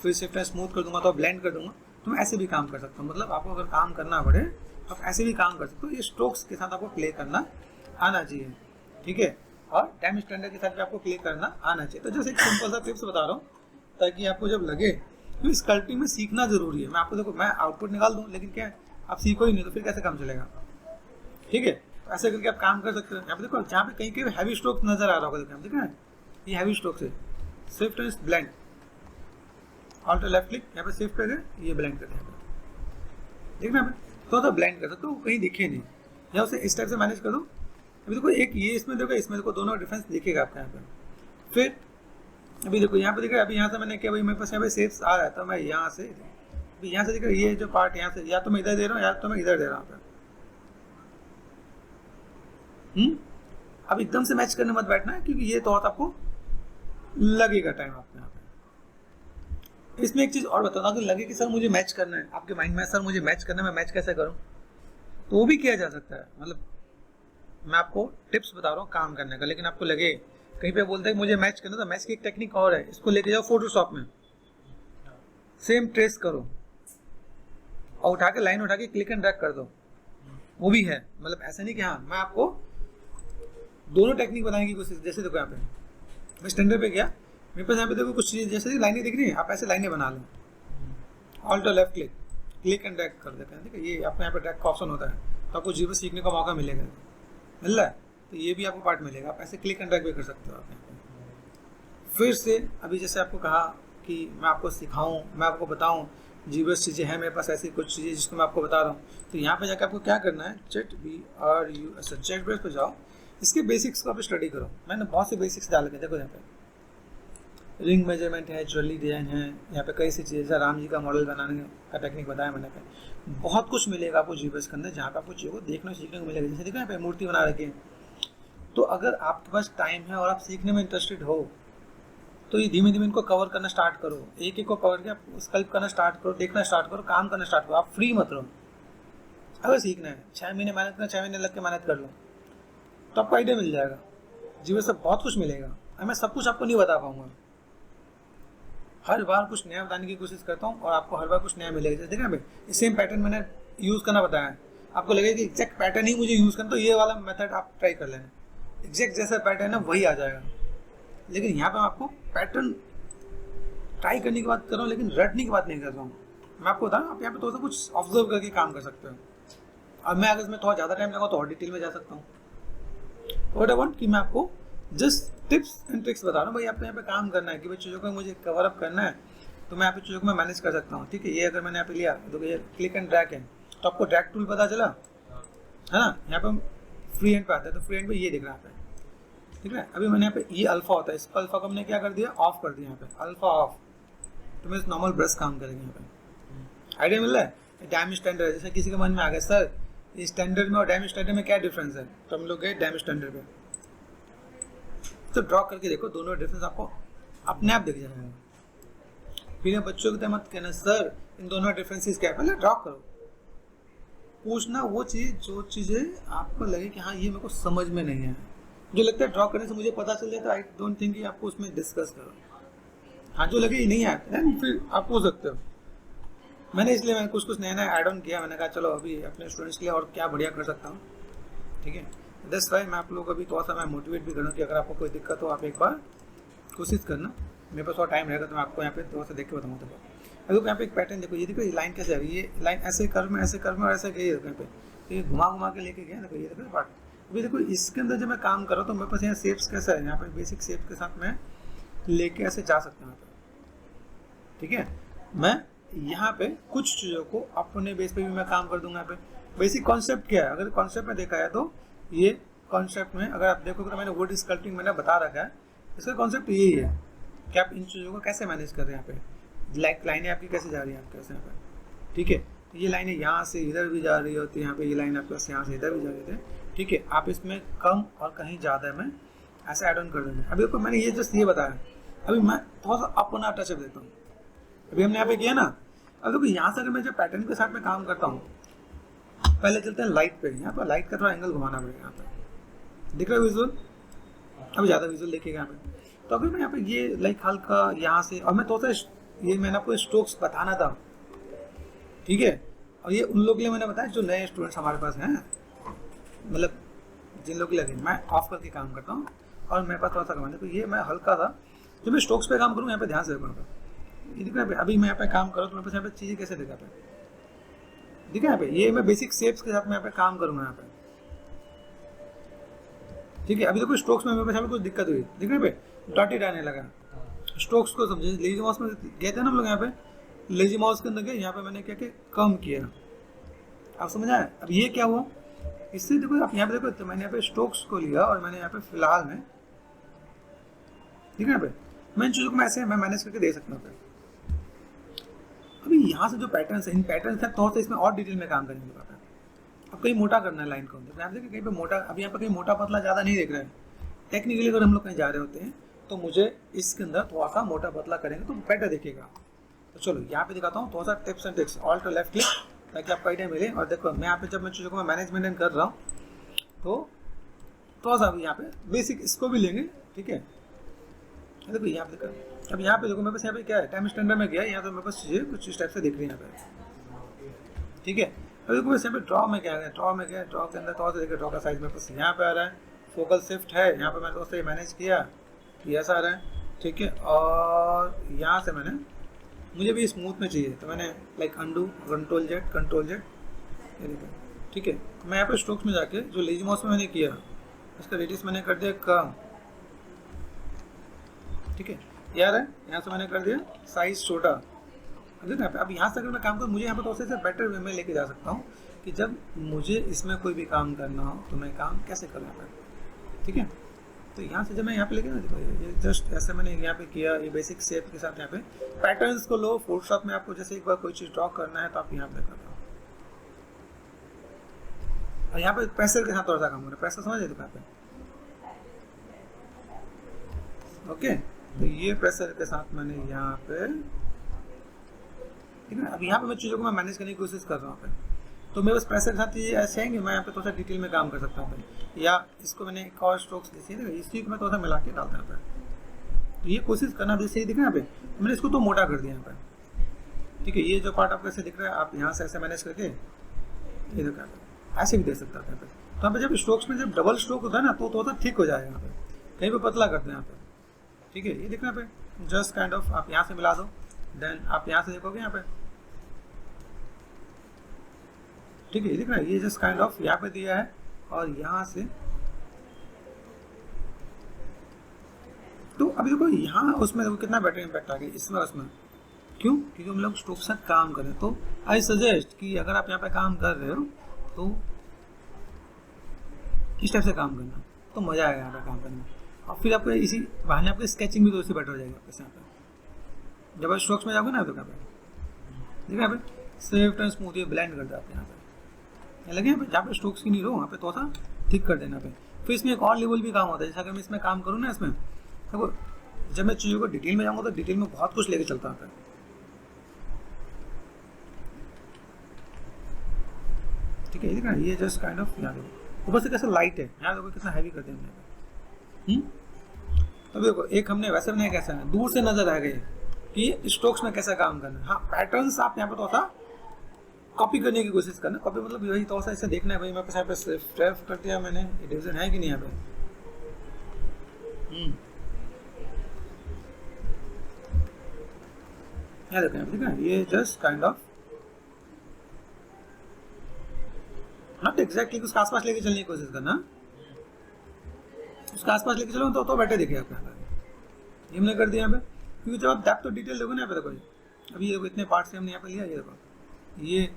फिर शिफ्ट स्मूथ कर दूंगा तो ब्लेंड कर दूंगा, तो मैं ऐसे भी काम कर सकता हूँ। मतलब आपको अगर काम करना पड़े तो आप ऐसे भी काम कर सकते हो। ये स्ट्रोक्स के साथ आपको प्ले करना आना चाहिए, ठीक है, और टाइम स्टैंडर्ड के साथ भी आपको प्ले करना आना चाहिए। तो जैसे एक सिंपल सा टिप्स बता रहा हूँ ताकि आपको जब लगे तो स्कल्पटिंग में सीखना जरूरी है। मैं आपको देखो मैं आउटपुट निकाल दूँ, लेकिन क्या आप सीखो ही नहीं तो फिर कैसे काम चलेगा, ठीक है। तो ऐसे करके आप काम कर सकते हो। यहाँ पे देखो जहाँ पे कहीं कहीं हैवी स्ट्रोक नजर आ रहा होगा, देखो देखा है ये हैवी स्ट्रोक है, Swift and blend, alt left click, यहाँ पे शिफ्ट करके ये ब्लेंड करते हैं, देखना है तो ब्लेंड कर सकते हो, कहीं दिखे नहीं, या उसे इस टाइप से मैनेज कर दो। अभी देखो एक ये इसमें देखो, इसमें देखो दोनों डिफरेंस दिखेगा आपका यहाँ पे। फिर अभी देखो यहाँ पे दिख रहा है, अभी यहाँ से मैंने क्या, भाई मेरे पास यहाँ पे शेप्स आ रहा है तो मैं यहाँ से, अभी यहाँ से दिख रहा है ये जो पार्ट यहाँ से, या तो मैं इधर दे रहा हूँ या तो मैं इधर दे रहा हूँ। अब एकदम से मैच करने मत बैठना है क्योंकि ये तो आपको लगेगा टाइम आपको यहाँ पे। इसमें एक चीज और बता दूं, अगर लगे कि सर मुझे मैच करना है, आपके माइंड में सर मुझे मैच करना है, मैं मैच कैसे करूं, तो वो भी किया जा सकता है। मतलब मैं आपको टिप्स बता रहा हूँ काम करने का, लेकिन आपको लगे कहीं पे बोलते हैं मुझे मैच करना, तो मैच की एक टेक्निक और है, इसको लेके जाओ फोटोशॉप में, सेम ट्रेस करो और उठा के लाइन उठा के क्लिक एंड ड्रैग कर दो, वो भी है। मतलब ऐसा नहीं कि हाँ, मैं आपको दोनों टेक्निक बताने की कोशिश। जैसे देखो यहाँ पे मैं स्टैंडर्ड पे गया, मेरे पास यहाँ पे देखो कुछ चीज़ जैसे लाइनें दिख रही है, आप ऐसे लाइनें बना लो, alt left click, click and drag कर देते हैं, ठीक है। ये आपको यहाँ पे ड्रैग का ऑप्शन होता है, तो आपको जीरो सीखने का मौका मिलेगा, मिल रहा है, तो ये भी आपको पार्ट मिलेगा, आप ऐसे क्लिक एंड ड्रैग भी कर सकते हो आप यहाँ पे। फिर से अभी जैसे आपको कहा कि मैं आपको सिखाऊँ, मैं आपको बताऊँ, जीबस चीज़ें हैं मेरे पास, ऐसी कुछ चीज़ें जिसको मैं आपको बता रहा हूँ। तो यहाँ पे जाकर आपको क्या करना है, चैट ब्रश पे जाओ, इसके बेसिक्स को आप स्टडी करो। मैंने बहुत से बेसिक्स डाल के, देखो यहाँ पे रिंग मेजरमेंट है, ज्वेलरी डिजाइन है, यहाँ पे कई सी चीज़ें, जैसे राम जी का मॉडल बनाने का टेक्निक बताया मैंने पे, बहुत कुछ मिलेगा आपको जीबस के अंदर, जहाँ पे आपको चीज़ों को देखने सीखने को मिलेगा। जैसे देखो यहाँ पे मूर्ति बना रखी है, तो अगर आपके पास टाइम है और आप सीखने में इंटरेस्टेड हो तो ये धीमे धीमे इनको कवर करना स्टार्ट करो, एक एक को कवर के आप स्कल्प करना स्टार्ट करो, देखना स्टार्ट करो, काम करना स्टार्ट करो। आप फ्री मत रहो। अगर सीखना है 6 महीने मेहनत करना, 6 महीने लग के मेहनत कर लो तो आपको आइडिया मिल जाएगा, जीवन से बहुत कुछ मिलेगा। मैं सब कुछ आपको नहीं बता पाऊंगा, हर बार कुछ नया बताने की कोशिश करता हूँ और आपको हर बार कुछ नया मिलेगा। देखा भाई सेम पैटर्न मैंने यूज़ करना बताया, आपको लगेगा कि एग्जैक्ट पैटर्न ही मुझे यूज़ करना, तो ये वाला मेथड आप ट्राई कर लेना, एग्जैक्ट जैसा पैटर्न है वही आ जाएगा। लेकिन यहाँ पे मैं आपको पैटर्न ट्राई करने की बात कर रहा हूँ, लेकिन रटने की बात नहीं कर रहा हूँ। मैं आपको बताऊँ, आप यहाँ पे थोड़ा सा कुछ ऑब्जर्व करके काम कर सकते हो। अब मैं अगर इसमें थोड़ा ज़्यादा टाइम लगा तो और डिटेल में जा सकता हूँ। व्हाट आई वांट कि मैं आपको जस्ट टिप्स एंड ट्रिक्स बता रहा हूँ। भाई आपको यहाँ पे काम करना है कि भाई चीज़ों को मुझे कवर अप करना है, तो मैं यहाँ पे चीज़ों को मैं मैनेज कर सकता हूँ, ठीक है। ये अगर मैंने यहाँ पे लिया तो ये क्लिक एंड ड्रैग है, तो आपको ड्रैग टूल पता चला है ना। यहाँ पे हम फ्री हैंड पे आते हैं, तो फ्री हैंड पे ये दिख रहा है, ठीक है। अभी मैंने यहाँ पे ये अल्फा होता है, इस अल्फा को हमने क्या कर दिया, ऑफ कर दिया, यहाँ पे अल्फा ऑफ, तो मैं नॉर्मल ब्रश काम करेंगे। यहाँ पे आइडिया मिल रहा है। डैम स्टैंडर्ड है, जैसे किसी के मन में आ गया सर स्टैंडर्ड में और डैम स्टैंडर्ड में क्या डिफरेंस है, तो हम लोग गए डैम स्टैंडर्ड पे, तो ड्रॉ करके देखो दोनों डिफरेंस आपको अपने आप दिख जाएगा। फिर बच्चों की मत कहना सर इन दोनों डिफरेंसेस क्या है, पहले ड्रॉ करो, पूछना वो चीज़ जो चीज़ें आपको लगे कि हाँ ये मेरे को समझ में नहीं है, जो लगता है ड्रॉ करने से मुझे पता चल जाए, तो आई डोंट थिंक कि आपको उसमें डिस्कस करो। हाँ जो लगे ये नहीं आता है फिर आप पूछ सकते हो। मैंने इसलिए मैंने कुछ नया नया ऐड ऑन किया, मैंने कहा चलो अभी अपने स्टूडेंट्स के लिए और क्या बढ़िया कर सकता हूँ, ठीक है। दैट्स वाई मैं आप लोगों को अभी थोड़ा सा मैं मोटिवेट भी करूँ कि अगर आपको कोई दिक्कत हो आप एक बार कोशिश करना। मेरे पास थोड़ा टाइम रहेगा तो मैं आपको यहाँ पे थोड़ा सा देख के बताऊँगा। तो देखो यहाँ पे एक पैटर्न देखो, ये देखो ये लाइन कैसे आ रही है, ये लाइन ऐसे कर्व में और ऐसे गई यहाँ पे, तो ये घुमा के लेके गया। देखो ये देखो पार्ट। अभी देखो इसके अंदर जब मैं काम कर रहा हूँ तो मेरे पास यहाँ शेप्स कैसा है, यहाँ पे बेसिक शेप के साथ मैं लेके ऐसे जा सकता हूँ। ठीक है, मैं यहाँ पे कुछ चीज़ों को अपने बेस पे भी मैं काम कर दूंगा। यहाँ पे बेसिक कॉन्सेप्ट क्या है, अगर कॉन्सेप्ट में देखा है तो ये कॉन्सेप्ट में अगर आप देखोगे तो मैंने वुड स्कल्पटिंग मैंने बता रखा है। इसका कॉन्सेप्ट यही है कि आप इन चीज़ों को कैसे मैनेज कर रहे हैं। यहाँ पे लाइनें आपकी कैसे जा रही हैं, आप कैसे यहाँ पे। ठीक है, ये लाइनें यहाँ से इधर भी जा रही होती है, यहाँ पे ये लाइन आपके पास यहाँ से इधर भी जा रही थी। ठीक है, आप इसमें कम और कहीं ज़्यादा में ऐसे ऐड ऑन कर देंगे। अभी देखो मैंने ये जस्ट ये बताया, अभी मैं थोड़ा सा अपना टचअप देता हूँ। अभी हमने यहाँ पे किया ना, अब देखो यहाँ से अगर मैं जब पैटर्न के साथ में काम करता हूँ, पहले चलते हैं लाइट पे। यहाँ पर लाइट का थोड़ा एंगल घुमाना पड़ेगा। यहाँ पे दिख रहा है विजुअल, अब ज़्यादा विजुअल देखिएगा यहाँ पे। तो अगर मैं यहाँ पे ये लाइक हल्का यहाँ से, और मैं थोड़ा सा ये मैंने आपको स्ट्रोक्स बताना था। ठीक है, और ये उन लोग के लिए मैंने बताया जो नए स्टूडेंट्स हमारे पास हैं, मतलब जिन लोग लगे मैं ऑफ करके काम करता हूँ और मेरे पास थोड़ा सा कमाने। तो ये मैं हल्का था जो मैं स्ट्रोक्स पे काम करूँ, यहाँ पे ध्यान से देखूँगा। ये दिख रहा है, अभी मैं यहाँ पे काम करूँ तो मेरे पास यहाँ पे चीज़ें कैसे दिखाते हैं, ठीक है। यहाँ पे ये मैं बेसिक शेप्स के साथ में यहाँ पे काम करूँगा यहाँ पे। ठीक है, अभी देखो स्ट्रोक्स में मेरे पास यहाँ पे कुछ दिक्कत हुई, दिख रहा है पे डॉटेड आने लगा। स्ट्रोक्स को समझे, लेजी माउस में गए थे ना हम लोग, यहाँ पे लेजी माउस के अंदर गए, यहाँ पे मैंने क्या क्या कम किया, आप समझ आए। अब ये क्या हुआ, इससे देखो आप यहाँ पे देखो, तो मैंने यहाँ पे स्ट्रोक्स को लिया और मैंने यहाँ पे फिलहाल में, ठीक है, यहाँ पे मैं इन चीज़ों को मैं ऐसे मैं मैनेज करके दे सकता हूँ। अभी यहाँ से जो पैटर्न है, इन पैटर्न से थोड़ा सा इसमें और डिटेल में काम करेंगे। अब कहीं मोटा करना है लाइन को, तो आप देखिए कहीं पे मोटा, अभी यहाँ पे कहीं मोटा पतला ज़्यादा नहीं देख रहे हैं। टेक्निकली अगर हम लोग कहीं जा रहे होते हैं तो मुझे इसके अंदर थोड़ा सा मोटा पतला करेंगे तो बेटर दिखेगा। तो चलो यहाँ पे दिखाता हूँ थोड़ा सा टिप्स एंड ट्रिक्स, ऑल्ट और लेफ्ट क्लिक, ताकि आपको आइडिया मिले। और देखो मैं यहाँ पे जब मैं चीज़ों को मैं मैनेजमेंट कर रहा हूँ तो थोड़ा सा अभी यहाँ पे बेसिक इसको भी लेंगे। ठीक है, देखो यहाँ पे देखो, अब यहाँ पे देखो मेरे पास यहाँ पे क्या है, टाइम स्टैंडर्ड में गया, यहाँ तो मेरे पास चीज़ें कुछ इस टाइप से दिख रही है यहाँ पे। ठीक है, अब देखो वैसे यहाँ पे ड्रॉ में क्या है, ड्रॉ में क्या है, ड्रॉ के अंदर थोड़ा सा देखिए ड्रॉ का साइज मेरे पास यहाँ पे आ रहा है, फोकल शिफ्ट है, यहाँ पे मैंने थोड़ा सा मैनेज किया, ये ऐसा आ रहा है। ठीक है, और यहाँ से मैंने, मुझे भी स्मूथ में चाहिए तो मैंने लाइक अंडू, कंट्रोल जेड, ये देखो। ठीक है, मैं यहाँ पे स्ट्रोक्स में जाके जो लेजी माउस में मैंने किया, इसका रेडियस मैंने कर दिया कम। ठीक है, यार है, यहाँ से मैंने कर दिया साइज छोटा। अब यहाँ से अगर मैं काम करूँ, मुझे यहाँ पर थोड़ा सा बेटर वे में लेके जा सकता हूँ कि जब मुझे इसमें कोई भी काम करना हो तो मैं काम कैसे कर रहा हूँ। ठीक है, तो यहाँ से जब मैं यहाँ पे लेके ना, देखो ये जस्ट ऐसे मैंने यहाँ पे किया, ये बेसिक शेप के साथ यहाँ पे पैटर्न्स को लो। फोटोशॉप में आपको जैसे एक बार कोई चीज़ ड्रॉ करना है तो आप यहाँ पे कर रहे हो, और यहाँ पे प्रेशर के साथ थोड़ा सा काम करना, प्रेशर समझ देखो यहाँ पे। ओके, तो ये प्रेशर के साथ मैंने यहाँ पे, ठीक है। अब यहाँ पे मैं चीज़ों को मैं मैनेज करने की कोशिश कर रहा हूँ, तो मेरे पास प्रेशर के साथ ये ऐसे हैं कि मैं यहाँ पे थोड़ा सा डिटेल में काम कर सकता हूँ। या इसको मैंने एक और स्ट्रोक्स जैसे है, इसी को मैं थोड़ा सा मिला के डालता हूँ। तो ये कोशिश करना, जैसे ही दिख रहा है यहाँ पे, मैंने इसको तो मोटा कर दिया यहाँ पे। ठीक है, ये जो पार्ट आपको ऐसे दिख रहा है, आप यहाँ से ऐसे मैनेज करके ये देखो ऐसे भी दे सकता था यहाँ पे। तो यहाँ पे जब स्ट्रोक्स में जब डबल स्ट्रोक होता है ना तो थोड़ा ठीक हो जाएगा। यहाँ पे कहीं पे पतला करते हैं यहाँ पे। ठीक है, ये देखना पे जस्ट काइंड ऑफ आप यहाँ से मिला दो, देन आप यहाँ से देखोगे यहाँ पे। ठीक है, ये दिख रहा है, ये जस्ट काइंड ऑफ यहाँ पे दिया है और यहाँ से। तो अभी देखो यहाँ उसमें देखो कितना बेटर इम्पैक्ट आ गया इसमें उसमें। क्यों? क्योंकि हम लोग स्ट्रोक से काम करें। तो आई सजेस्ट कि अगर आप यहाँ पे काम कर रहे हो तो इस टाइप से काम करना, तो मज़ा आएगा यहाँ पे काम करने में। और फिर आपको इसी बहाने आपकी स्केचिंग भी तो उससे बेटर हो जाएगी आपके यहाँ पे। जब आप स्ट्रोक्स में जाओगे ना तो यहाँ पे देखिए यहाँ पे स्विफ्ट एंड स्मूथ ये ब्लेंड कर देते हैं यहाँ पे। लगे यहाँ पे जहाँ पे स्ट्रोक्स की नहीं हो वहाँ पे थोड़ा सा ठीक कर देना पे। फिर इसमें एक और लेवल भी काम होता है, जैसे अगर मैं इसमें काम करूँ ना, इसमें देखो जब मैं चीज़ों को डिटेल में जाऊँगा तो डिटेल में बहुत कुछ लेके चलता है। ठीक है, देखा ये जस्ट काइंड ऑफ यहाँ देखो ऊपर से कैसा लाइट है, यहाँ देखो कितना हैवी कर दिया हमने। तो देखो एक हमने वैसे बनाया कैसा है, दूर से नजर आ गई कि स्ट्रोक्स में कैसा काम करना है। हाँ पैटर्न्स आप यहाँ पे तो होता कॉपी करने की कोशिश करना। कॉपी मतलब यही थोड़ा सा ऐसे देखना है भाई मेरे पास यहाँ पे सिर्फ कर दिया मैंने, ये डिवीजन है कि नहीं यहाँ पे। यहाँ देखें, ठीक है, ये just kind of not exactly उसके आसपास लेके चलने की कोशिश करना, उसके आसपास लेके चलो तो बेटर देखिए आप यहाँ पे। ये हमने कर दिया यहाँ पे, क्योंकि जब आप डेप्थ तो डिटेल देखो ना यहाँ पे, देखो अभी ये देखो इतने पार्ट से हमने यहाँ पे लिया, ये देखो ये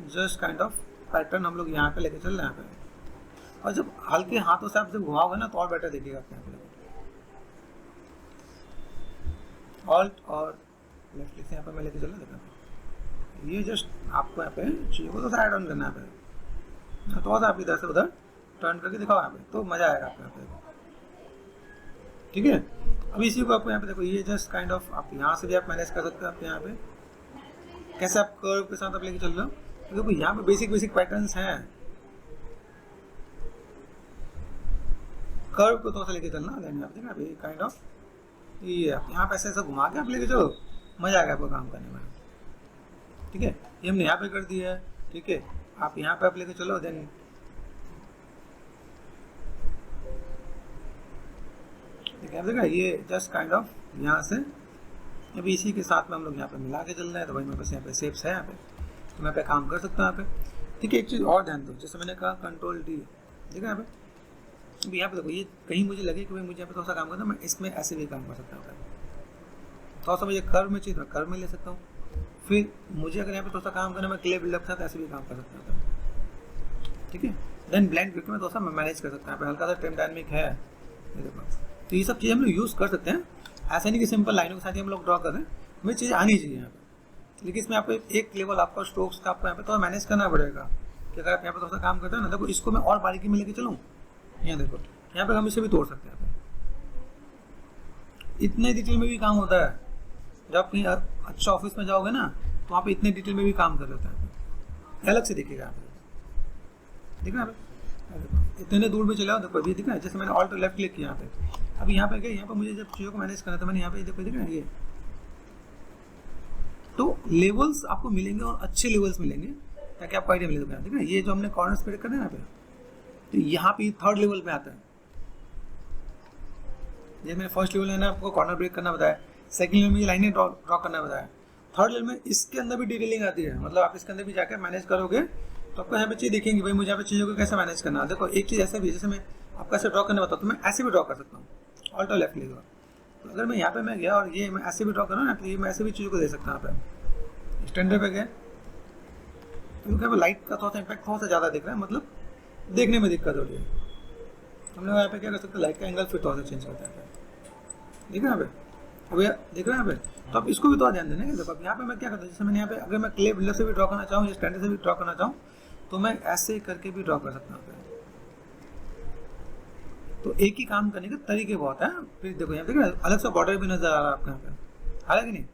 जस्ट काइंड ऑफ पैटर्न हम लोग यहाँ पे लेके चल रहे हैं यहाँ पे। और जब हल्के हाथों से आप जब घुमाओगे ना तो और बेटर देखिएगा आप यहाँ पे। ऑल्ट और लेफ्ट क्लिक से यहाँ पे मैं लेके चल रहा देखा, ये जस्ट आपको यहाँ पे चीज़ों को तो ऐड ऑन करना है, थोड़ा सा आप इधर से उधर टर्न करके दिखाओ यहाँ पे, तो मजा आएगा आपको यहाँ पे। ठीक है, अब इसी को आपको यहाँ पे देखो, ये जस्ट काइंड ऑफ आप यहाँ से भी आप मैनेज कर सकते हो। आप यहाँ पे कैसे आप कर्व के साथ आप लेके चल रहे हो, देखो यहाँ पे बेसिक पैटर्न्स हैं, कर्व को थोड़ा सा लेके चलना, देन आप देखना अभी काइंड ऑफ ये यहाँ पे ऐसे ऐसा घुमा के आप लेके चलो, मजा आएगा आपको काम करने में। ठीक है, ये हमने यहाँ पे कर दिया है। ठीक है, आप यहाँ पे आप लेके चलो, देन देखा ये जस्ट काइंड ऑफ यहाँ से अभी इसी के साथ में हम लोग यहाँ पे मिला के चल रहे हैं। तो भाई मेरे पास यहाँ पे शेप्स है यहाँ पे, तो मैं पे काम कर सकता हूँ यहाँ पे। ठीक है, एक चीज़ और ध्यान दो, जैसे मैंने कहा कंट्रोल डी, देखा यहाँ पे, अभी यहाँ पे देखो, ये कहीं मुझे लगे कि भाई मुझे यहाँ पे थोड़ा सा काम करना, मैं इसमें ऐसे भी काम कर सकता हूँ। थोड़ा सा मुझे कर्व में चाहिए, मैं कर्व में ले सकता हूँ। फिर मुझे अगर यहाँ पे थोड़ा सा काम करना, मैं क्ले बिल्डअप के साथ ऐसे भी काम कर सकता हूँ। ठीक है, देन ब्लेंड क्विक में थोड़ा सा मैं मैनेज कर सकता हूँ, हल्का सा ट्रिम डायनामिक है मेरे पास। तो ये सब चीज़ें हम लोग यूज़ कर सकते हैं, ऐसा नहीं कि सिंपल लाइनों के साथ ही हम लोग ड्रॉ कर रहे हैं, हमें चीज़ आनी चाहिए यहाँ पे। लेकिन इसमें आपको एक लेवल आपका स्ट्रोक्स का आपको यहाँ पे थोड़ा मैनेज करना पड़ेगा कि अगर आप यहाँ पे थोड़ा सा काम करते हो ना, देखो इसको मैं और बारीकी में लेके चलूँ, यहाँ देखो यहाँ पे हम इसे भी तोड़ सकते हैं। इतने डिटेल में भी काम होता है, जब आप कहीं अच्छा ऑफिस में जाओगे ना तो वहाँ पे इतने डिटेल में भी काम कर लेता है, अलग से देखिएगा यहाँ पे, देखना यहाँ पे इतने दूर में चले आओ, देखो अभी दिखा है, जैसे मैंने ऑल्ट लेफ्ट क्लिक किया यहाँ पे, अभी यहाँ पे गए, यहाँ पे मुझे जब चीज़ों को मैनेज करना था, मैंने यहाँ पे देखो दिखा ये, तो लेवल्स आपको मिलेंगे और अच्छे लेवल्स मिलेंगे ताकि आपको आइडिया मिले। देखना ये जो हमने कॉर्नर स्प्रेड करना है यहाँ पे, तो यहाँ पे थर्ड लेवल पे आता है। ये मैंने फर्स्ट लेवल है ना आपको कॉर्नर ब्रेक करना बताया, सेकंड लेवल में ये लाइनें ड्रॉ करना बताया, थर्ड लेवल में इसके अंदर भी डिटेलिंग आती है, मतलब आप इसके अंदर भी जाकर मैनेज करोगे तो आपको यहाँ पे चीज़ देखेंगे भाई मुझे यहाँ पे चीज़ों को कैसे मैनेज करना है। देखो एक चीज़ ऐसे भी, जैसे मैं आपको ऐसे ड्रॉ करने बताऊँ तो मैं ऐसे भी ड्रॉ कर सकता हूँ, ऑल्ट और लेफ्ट क्लिक। तो अगर मैं यहाँ पे मैं गया और ये मैं ऐसे भी ड्रॉ करूँ ना, तो ये मैं ऐसे भी चीज़ों को दे सकता हूँ। यहाँ पे स्टैंडर्ड पे गए तो क्या लाइट का थोड़ा सा इम्पैक्ट थोड़ा सा ज़्यादा दिख रहा है, मतलब देखने में दिक्कत हो रही है। हम लोग यहाँ पे क्या कर सकते हैं, लाइट का एंगल फिर थोड़ा सा चेंज करते हैं, ठीक है यहाँ पे, अब देख रहे हैं यहाँ पे, तो आप इसको भी थोड़ा ध्यान देना है। देखो अब यहाँ पे मैं क्या करता हूँ, जैसे मैंने यहाँ पे अगर मैं क्ले बिल्डर से भी ड्रॉ करना चाहूँ या स्टैंडर्ड से भी ड्रॉ करना चाहूँ तो मैं ऐसे करके भी ड्रॉ कर सकता हूँ। तो एक ही काम करने के तरीके बहुत है। फिर देखो यहाँ पे अलग सा बॉर्डर भी नजर आ रहा है आपको यहाँ पे, हालांकि नहीं,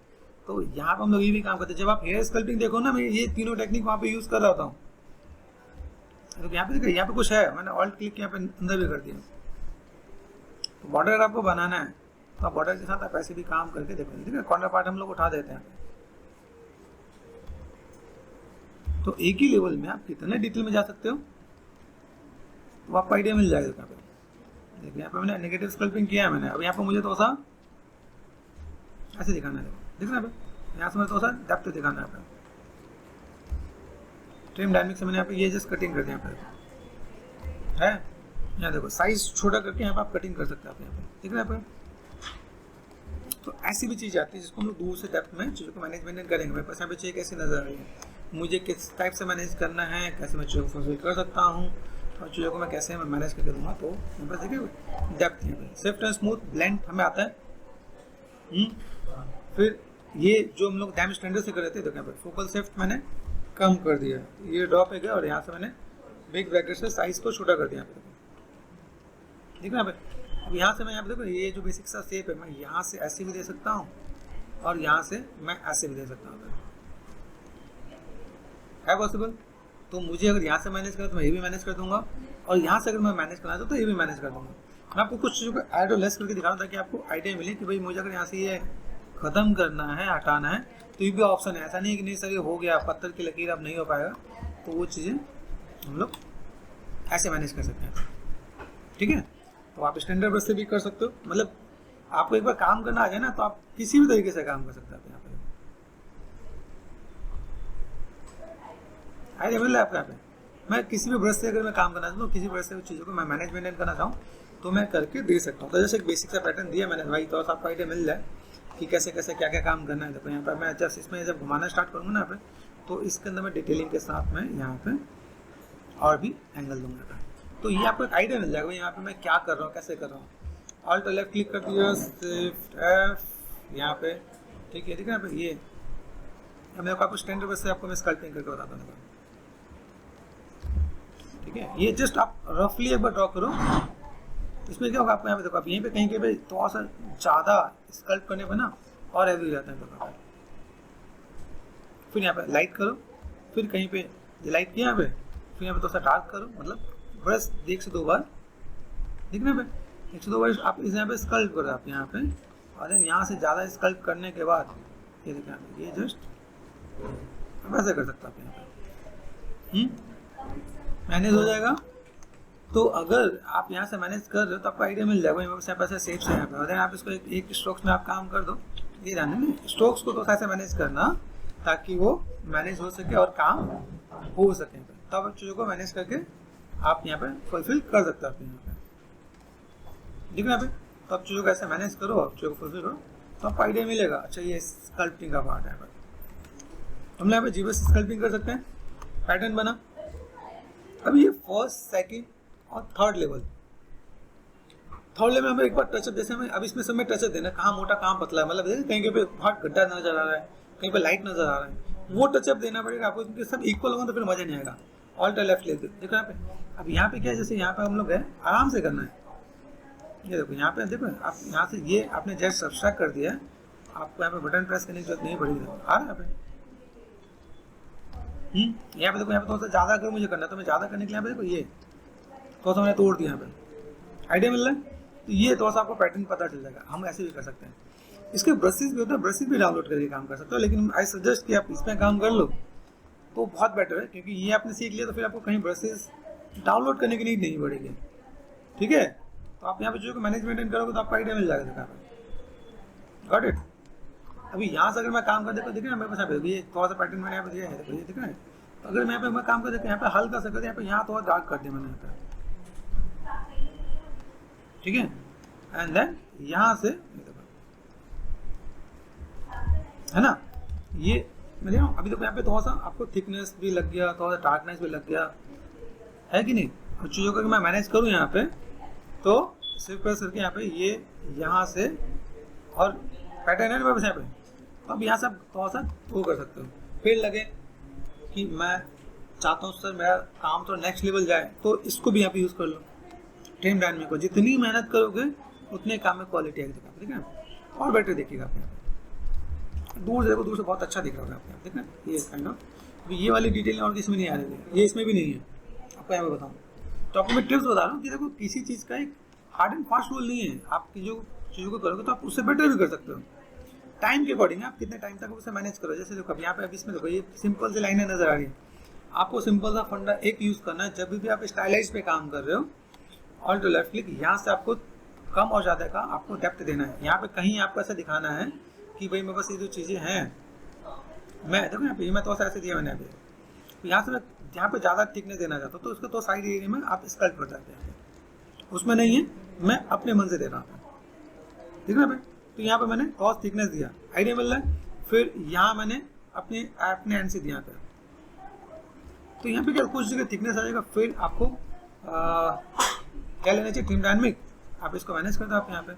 तो यहाँ पे हम लोग ये भी काम करते हैं। जब आप हेयर स्कल्पिंग देखो ना, मैं ये तीनों टेक्निक वहाँ पे यूज कर रहा होता हूँ। तो यहाँ पे देखो यहाँ पे कुछ है, मैंने ऑल्ट क्लिक यहाँ पे अंदर भी कर दिया। तो बॉर्डर अगर आपको बनाना है तो आप बॉर्डर के साथ आप ऐसे भी काम करके देखो, ठीक है, कॉर्नर पार्ट हम लोग उठा देते हैं। तो एक ही लेवल में आप कितने डिटेल में जा सकते हो तो आपको आइडिया मिल जाएगा। यहाँ पे देखिए, यहाँ पे मैंने नेगेटिव स्कल्पिंग किया है मैंने। अब यहाँ पे मुझे थोड़ा सा ऐसे दिखाना है, देख रहे हैं यहाँ से मुझे थोड़ा सा डेप्थ दिखाना है। ट्रिम डायनामिक से मैंने यहाँ पे ये जस्ट कटिंग कर दिया यहाँ पे है, यहाँ देखो साइज छोटा करके यहाँ पे आप कटिंग कर सकते हैं। आप यहाँ पे देख रहे हैं यहाँ पे, तो ऐसी भी चीज़ आती है जिसको हम लोग दूर से डेप्थ में चीज़ों को मैनेजमेंट करेंगे। मेरे पास यहाँ पे चीज़ कैसी नजर आ रही है, मुझे किस टाइप से मैनेज करना है, कैसे मैं चीज़ों को फुलफिल कर सकता हूँ और चीज़ों को मैं कैसे मैं मैनेज करके दूंगा। तो मेरे पास देखिए डेप्थ यहाँ पे सॉफ्ट एंड स्मूथ ब्लेंड हमें आता है। फिर ये जो हम लोग डैम स्टैंडर्ड से कर रहे थे, देखो यहाँ पे फोकल सेफ्ट मैंने कम कर दिया, ये ड्रॉप पे गया और यहाँ से मैंने बिग ब्रैकेट से साइज को छोटा कर दिया। देखो यहाँ पे, अब यहाँ से मैं यहाँ पे देखो ये जो बेसिक सा शेप है, मैं यहाँ से ऐसे भी दे सकता हूँ और यहाँ से मैं ऐसे भी दे सकता हूँ, है पॉसिबल। तो मुझे अगर यहाँ से मैनेज करें तो मैं ये भी मैनेज कर दूंगा, और यहाँ से अगर मैं मैनेज करना चाहूँ तो ये भी मैनेज कर दूंगा। मैं आपको कुछ चीज़ों को ऐड और लेस करके दिखा रहा था कि आपको आइडिया मिले कि भाई मुझे अगर यहाँ से ये ख़त्म करना है, हटाना है, तो ये भी ऑप्शन है। ऐसा नहीं है कि नहीं सर ये हो गया, पत्थर की लकीर अब नहीं हो पाएगा, तो वो चीज़ें हम लोग ऐसे मैनेज कर सकते हैं। ठीक है, तो आप स्टैंडर्ड ब्रश से भी कर सकते हो, मतलब आपको एक बार काम करना आ जाए ना तो आप किसी भी तरीके से काम कर सकते हैं। यहाँ पे आइडिया मिल रहा है आपको? यहाँ पे मैं किसी भी ब्रश से अगर मैं काम करना चाहूँ, किसी ब्रश से उस चीज़ों को मैं मैनेजमेंट करना चाहूँ तो मैं करके दे सकता हूँ। तो जैसे एक बेसिक सा पैटर्न दिया मैंने भाई, तो आपको आइडिया मिल जाए कि कैसे कैसे क्या क्या काम करना है। देखो यहाँ पर मैं जस्ट इसमें जब घुमाना स्टार्ट करूँगा ना यहाँ पे, तो इसके अंदर मैं डिटेलिंग के साथ में यहाँ पे और भी एंगल दूंगा, तो ये आपको एक आइडिया मिल जाएगा भाई यहाँ पे मैं क्या कर रहा हूँ, कैसे कर रहा हूँ। ऑल्ट लेफ्ट क्लिक कर दिया, शिफ्ट F यहाँ पे, ठीक है, ठीक है। यहाँ पे ये मैं आपको स्टैंडर्ड ब्रश से आपको मैं स्कल्पटिंग करके बताता हूँ। ठीक है, ये जस्ट आप रफली एक बार ड्रॉ करो। इसमें क्या होगा आपको यहाँ पे देखो, आप यहीं पे कहीं के पे थोड़ा सा ज़्यादा स्कल्प करने पर ना और हैवी हो जाता है। देखो फिर यहाँ पे लाइट करो, फिर कहीं पे लाइट किया यहाँ पे, फिर यहाँ पे थोड़ा सा डार्क करो, मतलब ब्रश एक से दो बार, देखना पे एक से दो बार आप इस यहाँ पे स्कल्प करो आप यहाँ पे, और देन यहाँ से ज़्यादा स्कल्प करने के बाद ये देखिए ये जस्ट वैसे कर सकते हो आप यहाँ पे, मैनेज हो जाएगा। तो अगर आप यहाँ से मैनेज कर रहे हो तो आपको आइडिया मिल जाएगा यहाँ पे ऐसे सेफ से यहाँ पे, और देन आप इसको एक स्ट्रोक्स में आप काम कर दो। ये ध्यान देना स्ट्रोक्स को तो ऐसे मैनेज करना ताकि वो मैनेज हो सके और काम हो सके, तब आप चीज़ों को मैनेज करके आप यहाँ पे फुलफिल कर सकते हो। आप यहाँ पे ठीक है, यहाँ पे तो आप चीज़ों को ऐसे मैनेज करो और चीज़ों को फुलफिल करो तो आपको आइडिया मिलेगा। अच्छा ये स्कल्पटिंग का पार्ट है, हम यहाँ पे जीबस स्कल्पटिंग कर सकते हैं। पैटर्न बना, अब ये फर्स्ट सेकंड और थर्ड लेवल हमें एक बार टचअप, जैसे हमें अब इसमें समय टचअप देना, कहाँ मोटा कहाँ पतला है, मतलब जैसे कहीं पे बहुत गड्ढा नजर आ रहा है, कहीं पे लाइट नजर आ रहा है, वो टचअप देना पड़ेगा आपको, क्योंकि सब इक्वल होगा तो फिर मजा नहीं आएगा। ऑल्ट लेफ्ट ले देखो यहाँ पे, अब यहाँ पे क्या है, जैसे यहाँ पे हम लोग है आराम से करना है। ये देखो यहाँ पे देखो आप यहाँ से ये आपने जस्ट सब्सट्रैक्ट कर दिया है, आपको यहाँ पे बटन प्रेस करने की जरूरत नहीं पड़ेगी। आ रहा है यहाँ पे यहाँ पे देखो, यहाँ पे थोड़ा सा ज़्यादा अगर मुझे करना है तो मैं ज़्यादा करने के लिए यहाँ पे देखो ये थोड़ा सा मैंने तोड़ दिया यहाँ पे, आइडिया मिल रहा है। तो ये थोड़ा सा आपको पैटर्न पता चल जाएगा। हम ऐसे भी कर सकते हैं, इसके ब्रशेस भी होते हैं, ब्रशेस भी डाउनलोड करके काम कर सकते हो, लेकिन आई सजेस्ट कि आप इसमें काम कर लो तो बहुत बेटर है, क्योंकि ये आपने सीख लिया तो फिर आपको कहीं ब्रशेस डाउनलोड करने की नीड नहीं पड़ेगी। ठीक है, तो आप यहाँ पे जो मैनेजमेंट करोगे तो आपको आइडिया मिल जाएगा। Got it. अभी यहाँ से अगर मैं काम कर देखो, देखिए ना मेरे पास यहाँ पे ये थोड़ा सा पैटर्न मैंने यहाँ पे दिया है, देखो ये दिख रहा है। तो अगर मैं यहाँ पे मैं काम कर देखो, यहाँ पे हल्का सा कर, यहाँ पे यहाँ थोड़ा डार्क कर दिया मैंने यहाँ पे, ठीक है। एंड देन यहाँ से है ना, ये मैं अभी देखो यहाँ पे थोड़ा सा आपको थिकनेस भी लग गया, थोड़ा सा डार्कनेस भी लग गया, है कि नहीं। और चीज़ों को मैं मैनेज करूँ यहाँ पे तो सिर्फ प्रेस करके यहाँ पे ये यहाँ से, और पैटर्न है मेरे पास यहाँ पे, तो अब यहाँ से आप थोड़ा सा वो कर सकते हो। फिर लगे कि मैं चाहता हूँ सर मेरा काम तो नेक्स्ट लेवल जाए, तो इसको भी यहाँ पे यूज़ कर लो। ट्रिम डायनामिक को जितनी मेहनत करोगे उतने काम में क्वालिटी आएगी, ठीक है, और बेटर देखिएगा आप यहाँ पे। दूर से देखो, दूर से बहुत अच्छा दिख रहा होगा आपको, ठीक है। ये काइंड ऑफ अभी ये वाली डिटेलिंग और इसमें नहीं आ रही है, ये इसमें भी नहीं है, आपको यहाँ पे बताऊँ। तो आपको मैं टिप्स बता रहा हूँ कि देखो किसी चीज़ का एक हार्ड एंड फास्ट रूल नहीं है। आप जो चीज़ों को करोगे तो आप उससे बेटर भी कर सकते हो, टाइम के अकॉर्डिंग। आप कितने टाइम तक उसे मैनेज करो। जैसे देखो यहाँ पे अभी इसमें देखो ये सिंपल सी लाइनें नजर आ रही है, आपको सिंपल सा फंडा एक यूज़ करना है। जब भी आप स्टाइलाइज पे काम कर रहे हो, ऑल्ट लेफ्ट क्लिक, यहाँ से आपको कम और ज़्यादा का आपको डेप्थ देना है। यहाँ पे कहीं आपको ऐसा दिखाना है कि भाई मेरे पास ये जो चीज़ें हैं, मैं देखो यहाँ पे मैं तो ऐसे दिया मैंने अभी, तो यहाँ से मैं यहाँ पे ज़्यादा थिकनेस देना चाहता हूँ तो उसको तो साइड एरिया में आप स्कल्प कर सकते हैं, उसमें नहीं है, मैं अपने मन से दे रहा हूँ, ठीक है भाई। तो यहाँ पे मैंने थोड़ा थिकनेस दिया, आइडिया मिल रहा है। फिर यहाँ मैंने अपने एंड से दिया था, तो यहाँ पे क्या कुछ जगह थिकनेस आ जाएगा। फिर आपको क्या लेना चाहिए, ट्रिम डायनामिक, आप इसको मैनेज करते हो आप यहाँ पे,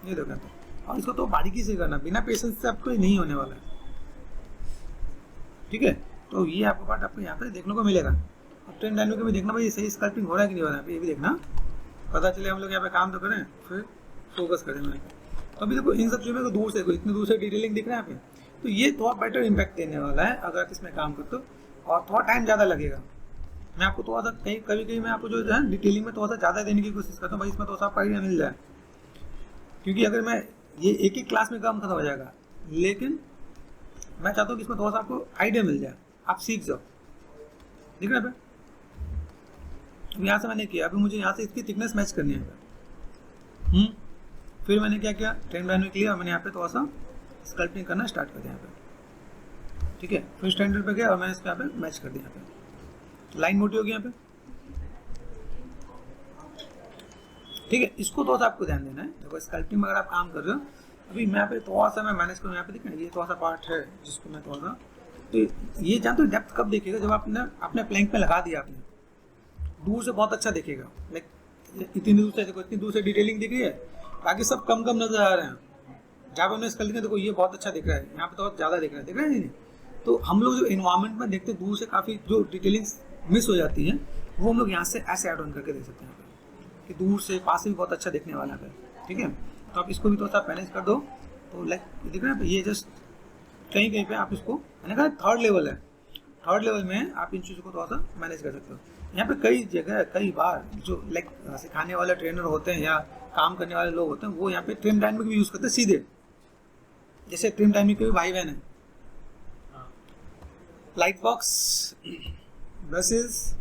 ये देखो तो, और इसको तो बारीकी से करना, बिना पेशेंस से आपको नहीं होने वाला है, ठीक है। तो ये आपको पार्ट आपको यहाँ पे देखने को मिलेगा। अब ट्रिम डायनामिक भी देखना भाई सही स्कल्पिंग हो रहा है कि नहीं हो रहा है, ये भी देखना, पता चले हम लोग यहाँ पे काम तो करें, फिर फोकस करें। तो अभी देखो इन सब चीज़ों को दूर से, इतनी दूर से डिटेलिंग दिख रहा है यहाँ पे, तो ये थोड़ा बेटर इम्पैक्ट देने वाला है अगर आप इसमें काम करते हो, और थोड़ा टाइम ज़्यादा लगेगा। मैं आपको थोड़ा सा कहीं कभी कभी मैं आपको जो है डिटेलिंग में थोड़ा सा ज़्यादा देने की कोशिश करता हूँ भाई, इसमें थोड़ा सा आइडिया मिल जाए। क्योंकि अगर मैं ये एक ही क्लास में काम खत्म हो जाएगा, लेकिन मैं चाहता हूँ कि इसमें थोड़ा सा आपको आइडिया मिल जाए, आप सीख जाओ। दिख रहा है? अब यहाँ से मैंने किया, अभी मुझे यहाँ से इसकी थिकनेस मैच करनी है। फिर मैंने क्या किया, ट्रेन डायनेमिक लिया और मैंने यहाँ पे थोड़ा सा स्कल्पटिंग करना स्टार्ट कर दिया यहाँ पे, ठीक है। फिर स्टैंडर्ड पे गया और मैंने इसको यहाँ पे मैच कर दिया। यहाँ पे लाइन मोटी होगी यहाँ पे, ठीक है। इसको थोड़ा सा आपको ध्यान देना है। देखो स्कल्पटिंग में अगर आप काम कर रहे हो, अभी मैं यहाँ पे थोड़ा सा मैं मैनेज करूँ, यहाँ पे देखना ये थोड़ा सा पार्ट है जिसको मैं थोड़ा सा, तो ये जानते हो डेप्थ कब देखेगा, जब आपने अपने प्लैंक में लगा दिया, आपने दूर से बहुत अच्छा दिखेगा। लाइक इतनी दूर से देखो, इतनी दूर से डिटेलिंग दिख रही है, बाकी सब कम कम नजर आ रहे हैं। जहाँ पे हमने स्कल्पटिंग देखो ये बहुत अच्छा दिख रहा है, यहाँ पे तो बहुत ज़्यादा दिख रहा है, दिख रहा है नहीं? तो हम लोग जो इन्वायरमेंट में देखते हैं दूर से काफ़ी जो डिटेलिंग मिस हो जाती है, वो हम लोग यहाँ से ऐसे ऐड ऑन करके देख सकते हैं कि दूर से पास से भी बहुत अच्छा दिखने वाला है, ठीक है। तो आप इसको भी थोड़ा सा मैनेज कर दो, तो लाइक दिख रहा है ये जस्ट कहीं कहीं पे आप इसको, मैंने कहा थर्ड लेवल है, थर्ड लेवल में आप इन चीज़ों को थोड़ा सा मैनेज कर सकते हो। यहाँ पे कई जगह कई बार जो लाइक सिखाने वाले ट्रेनर होते हैं या काम करने वाले लोग होते हैं, वो यहाँ पे ट्रिम डायनेमिक भी यूज़ करते हैं सीधे, जैसे ट्रिम डायनेमिक के भी भाई बहन है, लाइट बॉक्स, ब्रशेस,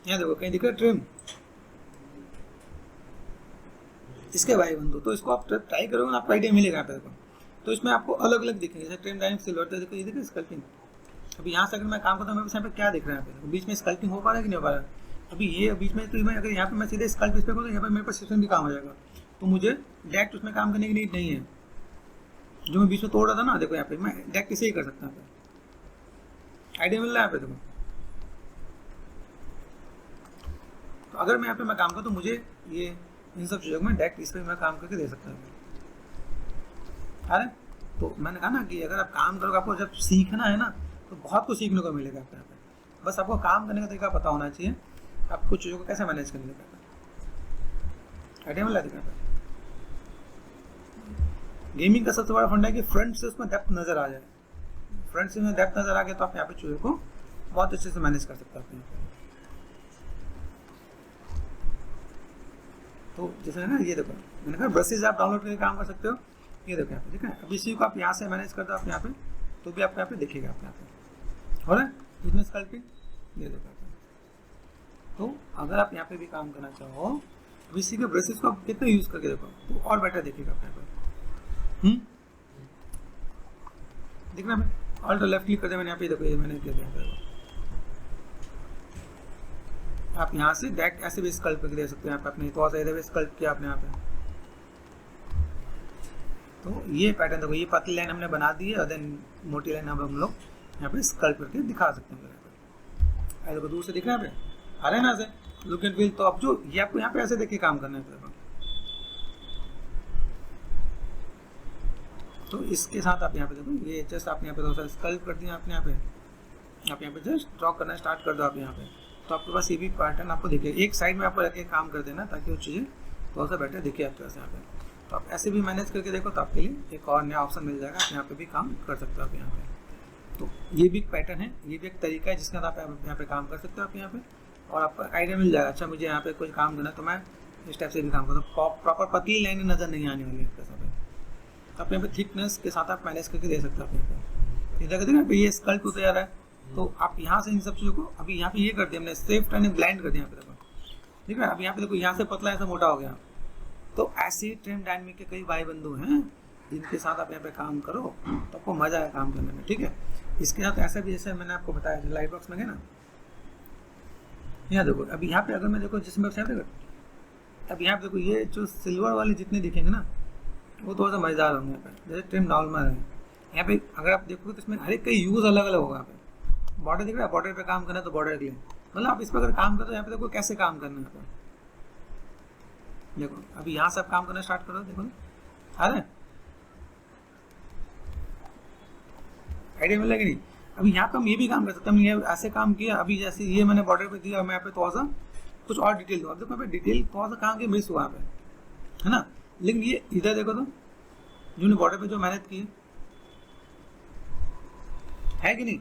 यहाँ देखो कहीं दिख रहा है ट्रिम, इसके भाई बंधु। तो इसको आप ट्राई करोगे ना, आपको आइडिया मिलेगा यहाँ पे देखो। तो इसमें आपको अलग अलग दिखेंगे, जैसे ट्रिम डायनेमिक सिल्वर, देखो ये देखो स्कल्पिंग। अभी यहाँ से अगर मैं काम करता हूँ, मेरे यहाँ पे क्या दिख रहा है, यहाँ पे बीच में स्कल्पिंग हो पा रहा है कि नहीं हो पा रहा है। अभी ये बीच में, तो मैं अगर यहाँ पे मैं सीधे स्कल्प इस पे करूँ तो यहाँ पे मेरे पास सिस्टम भी काम हो जाएगा, तो मुझे डायरेक्ट उसमें काम करने की नीड नहीं है। जो मैं बीच में तोड़ रहा था ना, देखो यहाँ पे मैं डायरेक्ट इसे ही कर सकता हूँ। आइडिया मिल रहा है यहाँ पे देखो। तो अगर मैं यहाँ पे मैं काम करूँ तो मुझे ये इन सब चीज़ों में डायरेक्ट इस पर मैं काम करके दे सकता हूँ। अरे तो मैंने कहा ना कि अगर आप काम करोगे, आपको जब सीखना है ना, तो बहुत कुछ सीखने को मिलेगा आपको यहाँ पे। बस आपको काम करने का तरीका पता होना चाहिए, आप कुछ चीज़ों को कैसे मैनेज करने का। आइडिया मिल रहा है? गेमिंग का सबसे बड़ा फंडा है कि फ्रंट से उसमें डेप्थ नज़र आ जाए। फ्रंट से डेप्थ नज़र आ गया तो आप यहाँ पे चीज़ों को बहुत अच्छे से मैनेज कर सकते हैं। तो जैसे है ना, ये देखो मैंने कहा ब्रशेज आप डाउनलोड करके काम कर सकते हो। ये देखो यहाँ पे, ठीक है। अब इसी को आप यहाँ से मैनेज कर दो आप यहाँ पे, तो भी आपको यहाँ पे दिखेगा आप यहाँ पे, हो रहा है इसमें स्कल्पिंग। ये देखो, तो अगर आप यहाँ पे भी काम करना चाहो, तो इसी के ब्रशेज को आप कितना यूज़ करके देखो, तो और बेटर दिखेगा आप यहाँ पे। दिख रहा है? ऑल्ट लेफ्ट क्लिक कर दिया मैंने यहाँ पे, देखो ये मैंने किया था। आप यहाँ से डायरेक्ट ऐसे भी स्कल्प करके दे सकते हैं। यहाँ पे अपने थोड़ा सा इधर स्कल्प किया आपने यहाँ पे, तो ये पैटर्न देखो, ये पतली लाइन हमने बना दी है और देन मोटी लाइन अब हम लोग यहाँ पे स्कल्प करके दिखा सकते हैं। यहाँ पे देखो दूर से दिख रहा है, आ रहे हैं ना ऐसे लुक एंड फील। तो अब जो ये आपको यहाँ पे ऐसे देख के काम करना है, तो इसके साथ आप यहाँ पे देखो, ये जस्ट आपने यहाँ पे थोड़ा सा स्कल्प कर दिया आपने यहाँ पे, आप यहाँ पे जस्ट ड्रॉ करना स्टार्ट कर दो आप यहाँ पे, तो आपके पास ये भी पैटर्न आपको दिखे। एक साइड में आपको रख काम कर देना ताकि वो चीज़ें थोड़ा सा बेटर दिखे आपके पास यहाँ पे। तो आप ऐसे भी मैनेज करके देखो, तो आपके लिए एक और नया ऑप्शन मिल जाएगा, आप यहाँ पे भी काम कर सकते हो आप यहाँ पे। तो ये भी एक पैटर्न है, ये भी एक तरीका है जिसके साथ आप यहाँ पे काम कर सकते हो आप यहाँ पे, और आपको आइडिया मिल जाएगा। अच्छा मुझे यहाँ पे कोई काम देना, तो मैं इस टाइप से भी काम करता हूँ। प्रॉपर पतली लाइनें नज़र नहीं आने वाली आपके साथ, तो आप यहाँ पे थिकनेस के साथ आप मैनेज करके दे सकते हो आप यहाँ पे। इधर देखो ना ये स्कल्प होता जा रहा है, तो आप यहाँ से इन सब चीज़ों को अभी यहाँ पे ये कर दिया हमने, सेफ एंड ब्लाइंड कर दिया यहाँ पे देखो, ठीक है। अब यहाँ पे देखो यहाँ से पतला ऐसा मोटा हो गया। तो ऐसे ट्रिम डायनेमिक के कई भाई बंधु हैं जिनके साथ आप यहाँ पे काम करो तो आपको मजा आए काम करने में, ठीक है। इसके साथ ऐसा भी जैसे मैंने आपको बताया लाइट बॉक्स में गए ना, यहाँ देखो अभी यहाँ पे अगर मैं देखो जिसमें अब यहाँ पे देखो ये जो सिल्वर वाले जितने दिखेंगे ना, वो थोड़ा सा मजेदार होंगे यहाँ पे, जैसे ट्रिम नॉर्मल है। यहाँ पे अगर आप देखोगे तो इसमें हर एक का यूज़ अलग अलग होगा। यहाँ पे बॉर्डर दिख रहा है, बॉर्डर पे काम करना है तो बॉर्डर के लिए, मतलब आप इस पर अगर काम करते हो यहाँ पे देखो कैसे काम करना है यहाँ पे। देखो अभी यहाँ से आप काम करना स्टार्ट करो, देखो अरे आइडिया मिल रहा है कि नहीं। अभी यहाँ पे हम ये भी काम कर सकते हैं, हम ये ऐसे काम किया, अभी जैसे ये मैंने बॉर्डर पे दिया, मैं यहाँ पे थोड़ा सा कुछ और डिटेल दूँ। अब देखो मैं डिटेल थोड़ा सा कहाँ के मिस हुआ यहाँ पे, है ना। लेकिन ये इधर देखो तो जो बॉर्डर पे जो मेहनत की है कि नहीं,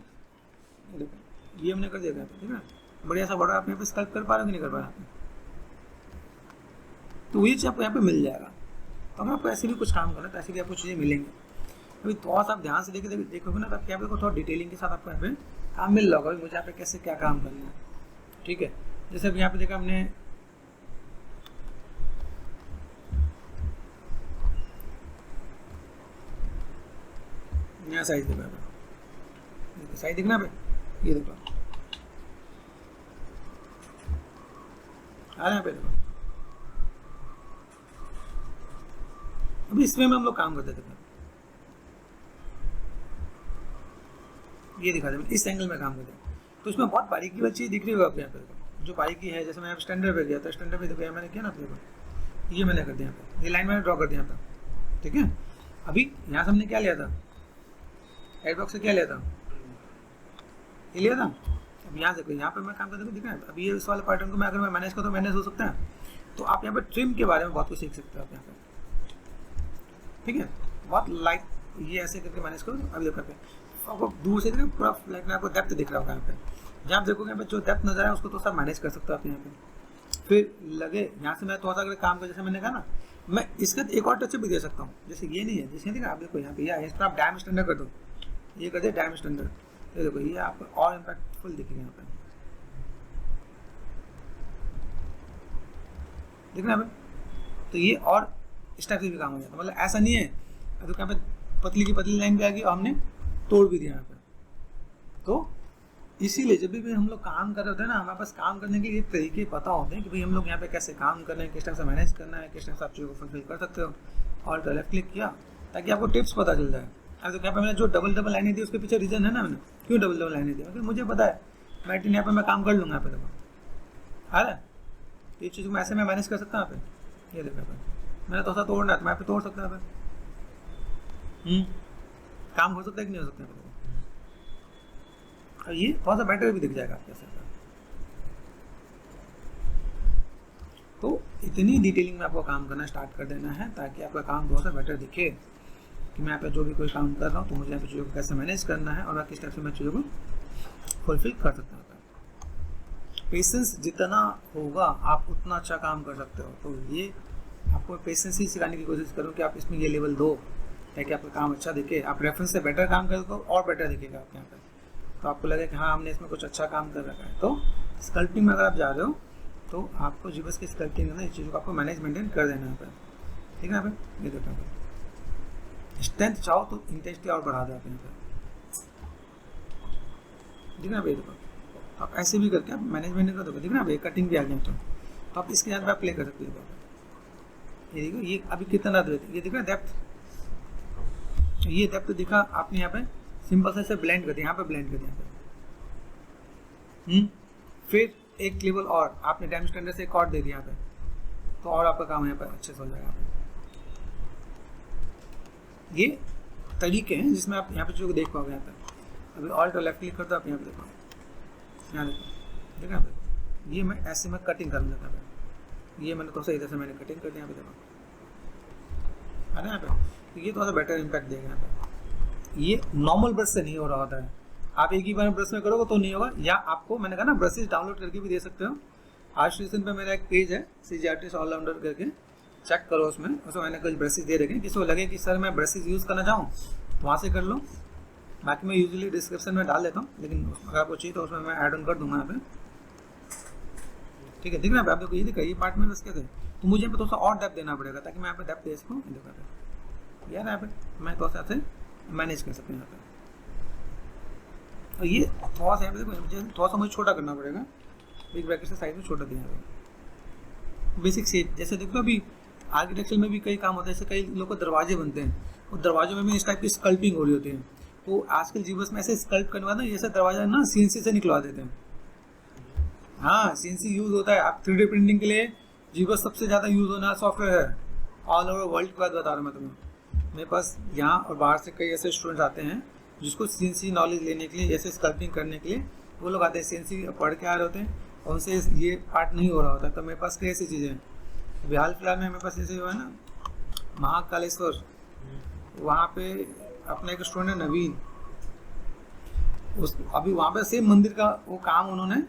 देखो ये हमने कर दिया, ठीक है। बढ़िया सा बॉर्डर आप यहाँ पे स्कल्प कर पा रहे हो कि नहीं कर पा रहे, तो ये चीज़ आपको यहाँ पे मिल जाएगा। तो अगर आपको ऐसे भी कुछ काम करना है तो ऐसी भी आपको चीज़ें मिलेंगी। अभी थोड़ा सा आप ध्यान से देखोगे ना, तो आप यहाँ पे थोड़ा डिटेलिंग के साथ आपको यहाँ पे काम मिल रहा होगा मुझे यहाँ पे कैसे क्या काम करना है, ठीक है। जैसे अब यहाँ पे देखा हमने यहाँ साइज देखा, साइज देखना पे, ये देखो आ रहा है पे देखो। अभी इसमें हम लोग काम करते थे, ये दिखा दे इस एंगल में काम करते हैं, तो इसमें बहुत बारीकी वाली चीज़ दिख रही होगी आपको यहाँ पे, जो बारीकी है। जैसे मैं यहाँ स्टैंडर्ड पे गया था, स्टैंडर्ड पे देखो मैंने किया ना, तो ये मैंने कर दिया यहाँ पे, ये लाइन मैंने ड्रॉ कर दिया था, ठीक है। अभी यहाँ से हमने क्या लिया था, हेड बॉक्स से क्या लिया था, ये लिया था। अब यहाँ देखो, यहाँ पे मैं काम करते हुए दिख रहा है। अभी ये इस वाले पैटर्न को मैं अगर मैं मैनेज करूँ तो मैनेज हो सकता है। तो आप यहाँ पे ट्रिम के बारे में बहुत कुछ सीख सकते हो आप यहाँ पे, ठीक है। बहुत लाइट ये ऐसे करके मैनेज करो। अभी देखो पे आपको दूर से पूरा लाइट में आपको डेप्थ दिख रहा होगा यहाँ पे, जहाँ आप देखोगे यहाँ पे जो डेप्थ नजर है उसको तो सब मैनेज कर सकते हो आप यहाँ पे। फिर लगे यहाँ से मैं थोड़ा सा अगर काम कर, जैसे मैंने कहा ना, मैं इसका एक और टच भी दे सकता हूँ, जैसे ये नहीं है, जैसे देखा आप देखो यहाँ पे इस पर आप डैम स्टैंडर्ड कर दो, ये कर दे डैम स्टैंडर्ड, ये देखो ये आपको और इम्पैक्टफुल दिखेगा यहाँ पे, दिख रहा है। तो ये और इस टाइप से भी काम हो जाता है, मतलब ऐसा नहीं है अभी यहाँ पे पतली की पतली लाइन पे आ गई और हमने तोड़ भी दिया यहाँ पे। तो इसीलिए जब भी हम लोग काम कर रहे होते हैं ना, हमारे पास काम करने के लिए तरीके पता होते हैं कि भाई हम लोग यहाँ पे कैसे काम कर रहे हैं, किस टाइप से मैनेज करना है, किस टाइप से आप चीज़ों को फुलफिल कर सकते हो। और लेफ्ट क्लिक किया ताकि आपको टिप्स पता चल जाए। अब तो यहाँ पे मैंने जो डबल लाइनें दी उसके पीछे रीजन है ना, मैंने क्यों डबल लाइनें दी, क्योंकि मुझे पता है मैं यहाँ पे मैं काम कर लूँगा। यहाँ पे देखो आ रहा है, ये चीज़ मैं ऐसे मैं मैनेज कर सकता हूँ यहाँ पे। ये देखो मैंने तो ऐसा तोड़ना है तो मैं यहाँ पे तोड़ सकता है। काम हो सकता है कि नहीं हो सकता है, और ये थोड़ा सा बेटर भी दिख जाएगा आपके साथ। तो इतनी डिटेलिंग में आपको काम करना स्टार्ट कर देना है ताकि आपका काम थोड़ा सा बेटर दिखे कि मैं यहाँ पे जो भी कोई काम कर रहा हूँ तो मुझे यहाँ पे चीज़ों को कैसे मैनेज करना है और किस टाइप से मैं चीज़ों को फुलफिल कर सकता हूँ। पेशेंस जितना होगा आप उतना अच्छा काम कर सकते हो। तो ये आपको पेशेंस ही सिखाने की कोशिश करूँ कि आप इसमें ये लेवल दो ताकि आपका काम अच्छा दिखे। आप रेफरेंस से बेटर काम करो तो और बेटर दिखेगा आपके यहाँ पे, तो आपको लगे कि हाँ हमने इसमें कुछ अच्छा काम कर रखा है। तो स्कल्पटिंग में अगर आप जा रहे हो तो आपको जीबस की स्कल्पटिंग में इस चीज़ों को आपको मैनेज मेंटेन कर देना है यहाँ पे, ठीक है। यहाँ पे ये देखो स्ट्रेंथ चाहो तो इंटेंसिटी और बढ़ा दो आप यहाँ पे, ठीक है। ये देखो आप ऐसे भी करके आप मैनेजमेंट कर दोगे, ठीक है ना। ये कटिंग भी आ गया तो आप इसके साथ आप प्ले कर सकते हो। ये देखो ये अभी कितना ये दिख रहा है डेप्थ, ये डेप्थ दिखा आपने यहाँ पे सिंपल से ब्लेंड कर दिया, यहाँ पे ब्लेंड कर दिया यहाँ पे। फिर एक लेवल और आपने डैम स्टैंडर्ड से एक और दे दिया यहाँ पे, तो और आपका काम यहाँ पे अच्छे से हो जाएगा। ये तरीके हैं जिसमें आप यहाँ पे चीज़ों को देख पाओगे। यहाँ पे अभी ऑल्ट और लेफ्ट क्लिक करते हो आप, यहाँ पे देखो, यहाँ देखो, देखो यहाँ पे ये मैं ऐसे में कटिंग कर लेता है। ये मैंने थोड़ा सा इधर से मैंने कटिंग कर दिया, यहाँ पे देखो है ना। यहाँ पे ये थोड़ा सा बेटर इम्पैक्ट देगा। यहाँ पे ये नॉर्मल ब्रश से नहीं हो रहा होता है, आप एक ही बार ब्रश में करोगे तो नहीं होगा। या आपको मैंने कहा ना ब्रशेज डाउनलोड करके भी दे सकते हो। आर्ट स्टेशन पे मेरा एक पेज है CG आर्टिस्ट ऑलराउंडर करके, चेक करो उसमें मैंने कुछ ब्रशेज दे रखे हैं। किसी को लगे कि सर मैं ब्रशेज यूज़ करना चाहूँ तो वहाँ से कर लो, बाकी मैं यूजुअली डिस्क्रिप्शन में डाल देता हूँ, लेकिन अगर आपको चाहिए तो उसमें मैं ऐड ऑन कर दूंगा यहाँ पे, ठीक है। दिख रहा है आप देखो, ये देखा ये पार्ट में बस कैसे, तो मुझे यहाँ पे थोड़ा सा और डेप्थ देना पड़ेगा ताकि मैं यहाँ पे डेप्थ दे सकूँ। देखो यार यहाँ पे मैं थोड़ा सा मैनेज कर सकते हैं यहाँ पे। और ये थोड़ा सा यहाँ पे देखो, थोड़ा सा मुझे छोटा करना पड़ेगा, बिग ब्रैकेट से साइज में छोटा दिया है। बेसिक शेप जैसे देखो, अभी आर्किटेक्चर में भी कई काम होता है, जैसे कई लोग को दरवाजे बनते हैं, और दरवाजों में भी इस टाइप की स्कल्पिंग हो रही होती है। तो आजकल जीबस में ऐसे स्कल्प करने वाला जैसे दरवाजा ना CNC से निकलवा देते हैं। हाँ CNC यूज़ होता है। आप 3D प्रिंटिंग के लिए जीबस सबसे ज़्यादा यूज़ होना सॉफ्टवेयर है ऑल ओवर वर्ल्ड की बात बता रहा हूँ मैं तुम्हें। मेरे पास यहाँ और बाहर से कई ऐसे स्टूडेंट्स आते हैं जिसको CNC नॉलेज लेने के लिए, जैसे स्कल्पिंग करने के लिए वो लोग आते हैं, CNC पढ़ के आ रहे होते हैं और उनसे ये पार्ट नहीं हो रहा होता। तो मेरे पास कई ऐसी चीज़ें हैं। अभी हाल फिलहाल में मेरे पास जैसे हुआ है ना महाकालेश्वर, वहाँ पे अपना एक स्टूडेंट है नवीन, अभी वहाँ पे सेम मंदिर का वो काम उन्होंने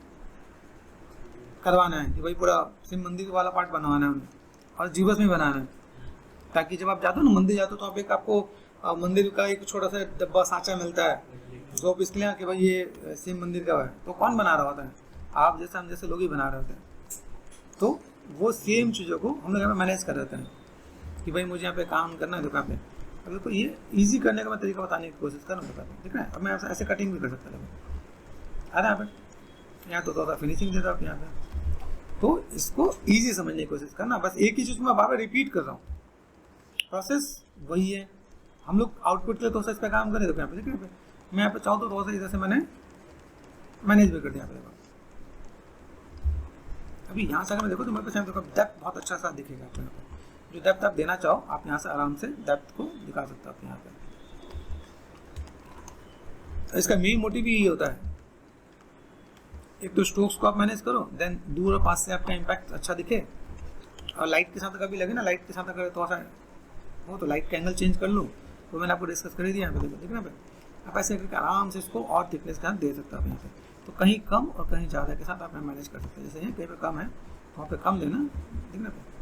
करवाना है कि भाई पूरा सेम मंदिर वाला पार्ट बनवाना है उन्हें और जीबस में बनाना है, ताकि जब आप जाते हो ना मंदिर जाते हो तो आप एक आपको मंदिर का एक छोटा सा डब्बा सांचा मिलता है, जो आप इसलिए कि भाई ये सेम मंदिर का है, तो कौन बना रहा होता है? आप जैसे हम जैसे लोग ही बना रहे होते हैं। तो वो सेम चीज़ों को हम लोग यहाँ पे मैनेज कर रहे हैं कि भाई मुझे यहाँ पे काम करना है दुकान पे। अब देखो ये इजी करने का मैं तरीका बताने की कोशिश कर रहा हूँ दुकान पे, ठीक है। अब मैं ऐसे कटिंग भी कर सकता हूँ, है ना। यहाँ पे यहाँ तो थोड़ा फिनिशिंग देता हूँ यहाँ पे। तो इसको इजी समझने की कोशिश करना, बस एक ही चीज़ मैं बार बार रिपीट कर रहा हूँ, प्रोसेस वही है। हम लोग आउटपुट के लिए थोड़ा सा इस पर काम करें। देखो यहाँ पे, देखो यहाँ पे मैं यहाँ पे चाहूँ तो थोड़ा सा इधर से मैंने मैनेज भी कर दिया। यहाँ पे अभी यहाँ से अगर मैं देखो तो मेरे पास देखो डेप्थ बहुत अच्छा सा दिखेगा आपको। यहाँ पे जो डेप्थ आप देना चाहो आप यहाँ से आराम से डेप्थ को दिखा सकते हो आप यहाँ पे। इसका मेन मोटिव ही ये होता है, एक तो स्ट्रोक्स को आप मैनेज करो, देन दूर और पास से आपका इम्पैक्ट अच्छा दिखे, और लाइट के साथ कभी लगे ना, लाइट के साथ अगर थोड़ा सा हो तो लाइट का एंगल चेंज कर लो। तो मैंने आपको डिस्कस कर ही दिया यहाँ पे, देखो ना पे आप ऐसे करके आराम से इसको और थिकनेस के साथ दे सकते हो आप यहाँ पे। तो कहीं कम और कहीं ज़्यादा के साथ आप मैनेज कर सकते हैं। जैसे यहाँ कहीं पे कम है तो वहाँ पे कम देना, देखना पे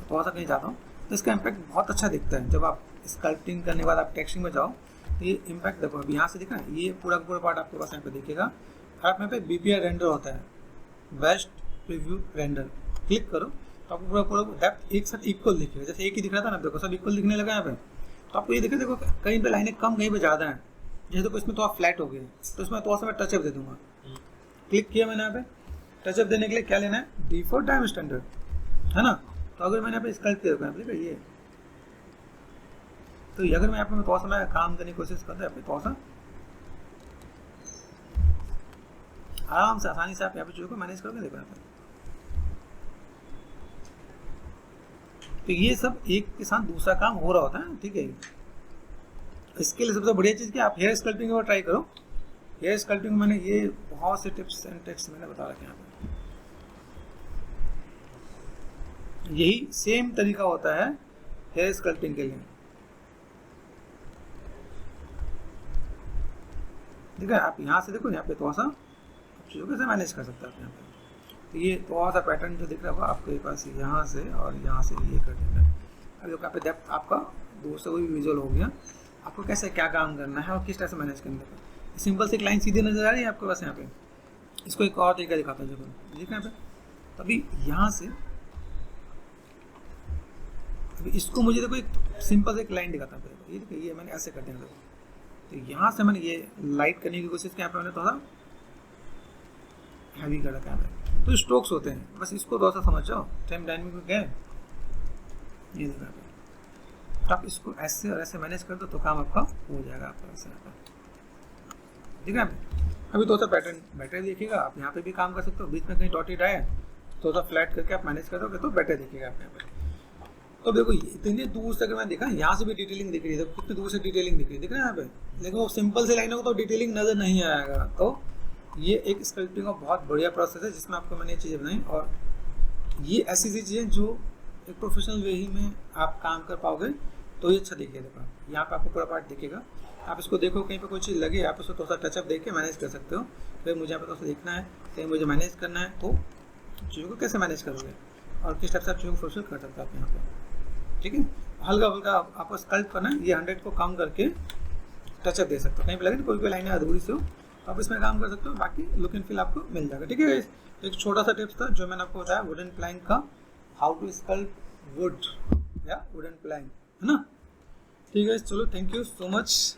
थोड़ा सा कहीं जाता हूँ तो इसका इम्पैक्ट बहुत अच्छा दिखता है। जब आप स्कल्पटिंग करने के बाद आप टेक्सचरिंग में जाओ तो ये इम्पैक्ट देखो अभी यहाँ से दिखा है, ये पूरा पूरा पार्ट आपके पास यहाँ पे दिखेगा। आप यहाँ पे BPR रेंडर होता है, बेस्ट प्रीव्यू रेंडर, क्लिक करो तो आपको पूरा पूरा डेप्थ एक साथ इक्वल दिखेगा। जैसे एक ही दिख रहा था ना, देखो सब इक्वल दिखने लगा यहाँ पे। तो आपको ये देखो कहीं पे लाइनें कम कहीं पे ज़्यादा है, जैसे तो इसमें थोड़ा फ्लैट हो गया तो इसमें थोड़ा सा मैं टचअप दे दूंगा। क्लिक किया मैंने यहाँ पे, टचअप देने के लिए क्या लेना है, डिफॉल्ट टाइम स्टैंडर्ड, है ना। तो अगर मैंने यहाँ पे स्कल्प किया यहाँ पे ये, तो अगर मैं यहाँ पे थोड़ा सा मैं काम करने की कोशिश करता हूँ, थोड़ा सा आराम से आसानी से आप यहाँ पे चीज़ों को मैनेज करके देखो यहाँ पे। तो ये सब एक के साथ दूसरा काम हो रहा होता है, ठीक है। इसके लिए सबसे बढ़िया चीज़ कि आप हेयर स्कल्पिंग को ट्राई करो। हेयर स्कल्पिंग मैंने ये बहुत से टिप्स एंड ट्रिक्स मैंने बता रखे यहाँ पे। यही सेम तरीका होता है हेयर स्कल्पिंग के लिए, ठीक है। आप यहाँ से देखो, यहाँ पे थोड़ा सा चीज़ों कैसे मैनेज कर सकते हैं आप यहाँ पे। तो ये थोड़ा सा पैटर्न जो दिख रहा होगा आपके पास यहाँ से और यहाँ से ये कर देना है। अब यहाँ पे डेप्थ आपका दूर से कोई विजुअल हो गया, आपको कैसे क्या काम करना है और किस तरह से मैनेज करना है। सिंपल से एक लाइन सीधी नजर आ रही है आपके पास यहाँ पे। इसको एक और तरीका दिखाता हूँ, देखो ठीक है यहाँ पे। तभी यहाँ से अभी इसको मुझे देखो एक सिंपल से एक लाइन दिखाता हूँ, ये देखो ये मैंने ऐसे कर दिया। देखो तो यहाँ से मैंने ये लाइट करने की कोशिश की, यहाँ पे मैंने थोड़ा हैवी कर रखा है। तो स्ट्रोक्स होते हैं, बस इसको थोड़ा सा समझ जाओ। टाइम डायनेमिक में गए ये देखो, तो आप इसको ऐसे और ऐसे मैनेज कर दो तो काम आपका हो जाएगा आपका ऐसा, ठीक है। अभी थोड़ा सा पैटर्न बेटर देखिएगा, आप यहाँ पे भी काम कर सकते हो। बीच में कहीं डॉटेड आया थोड़ा सा फ्लैट करके आप मैनेज कर दोगे तो बेटर दिखेगा आप यहाँ पे। तो देखो इतनी दूर से अगर मैं देखा, यहाँ से भी डिटेलिंग दिख रही है, देखो कितनी दूर से डिटेलिंग दिख रही है, दिख रहा है यहाँ पे। लेकिन वो सिंपल से लाइनों को तो डिटेलिंग नजर नहीं आएगा। तो ये एक स्कल्पटिंग का बहुत बढ़िया प्रोसेस है जिसमें आपको मैंने ये चीज़ें बनाई, और ये ऐसी चीज़ें जो एक प्रोफेशनल वे ही में आप काम कर पाओगे तो ये अच्छा दिखेगा। देखो यहाँ पे आपको पूरा पार्ट दिखेगा, आप इसको देखो, कहीं पे कोई चीज़ लगे आप उसको थोड़ा सा टचअप दे के मैनेज कर सकते हो। फिर मुझे यहाँ पे थोड़ा सा देखना है, कहीं मुझे मैनेज करना है, तो चीज़ों को कैसे मैनेज करोगे और किस टाइप से आप चीज़ों को फुलफिल कर सकते हो आप यहाँ पे, ठीक है। हल्का हल्का आपको स्कल्प करना है, ये 100 को कम करके टचअप दे सकते हो। कहीं पे लगे कोई लाइनें अधूरी से हो आप इसमें काम कर सकते हो, बाकी लुक एंड फील आपको मिल जाएगा, ठीक है। एक छोटा सा टिप्स था जो मैंने आपको बताया वुडन प्लैंक का, हाउ टू स्कल्प वुड या वुडन प्लैंक, है ना। ठीक है, चलो थैंक यू सो मच।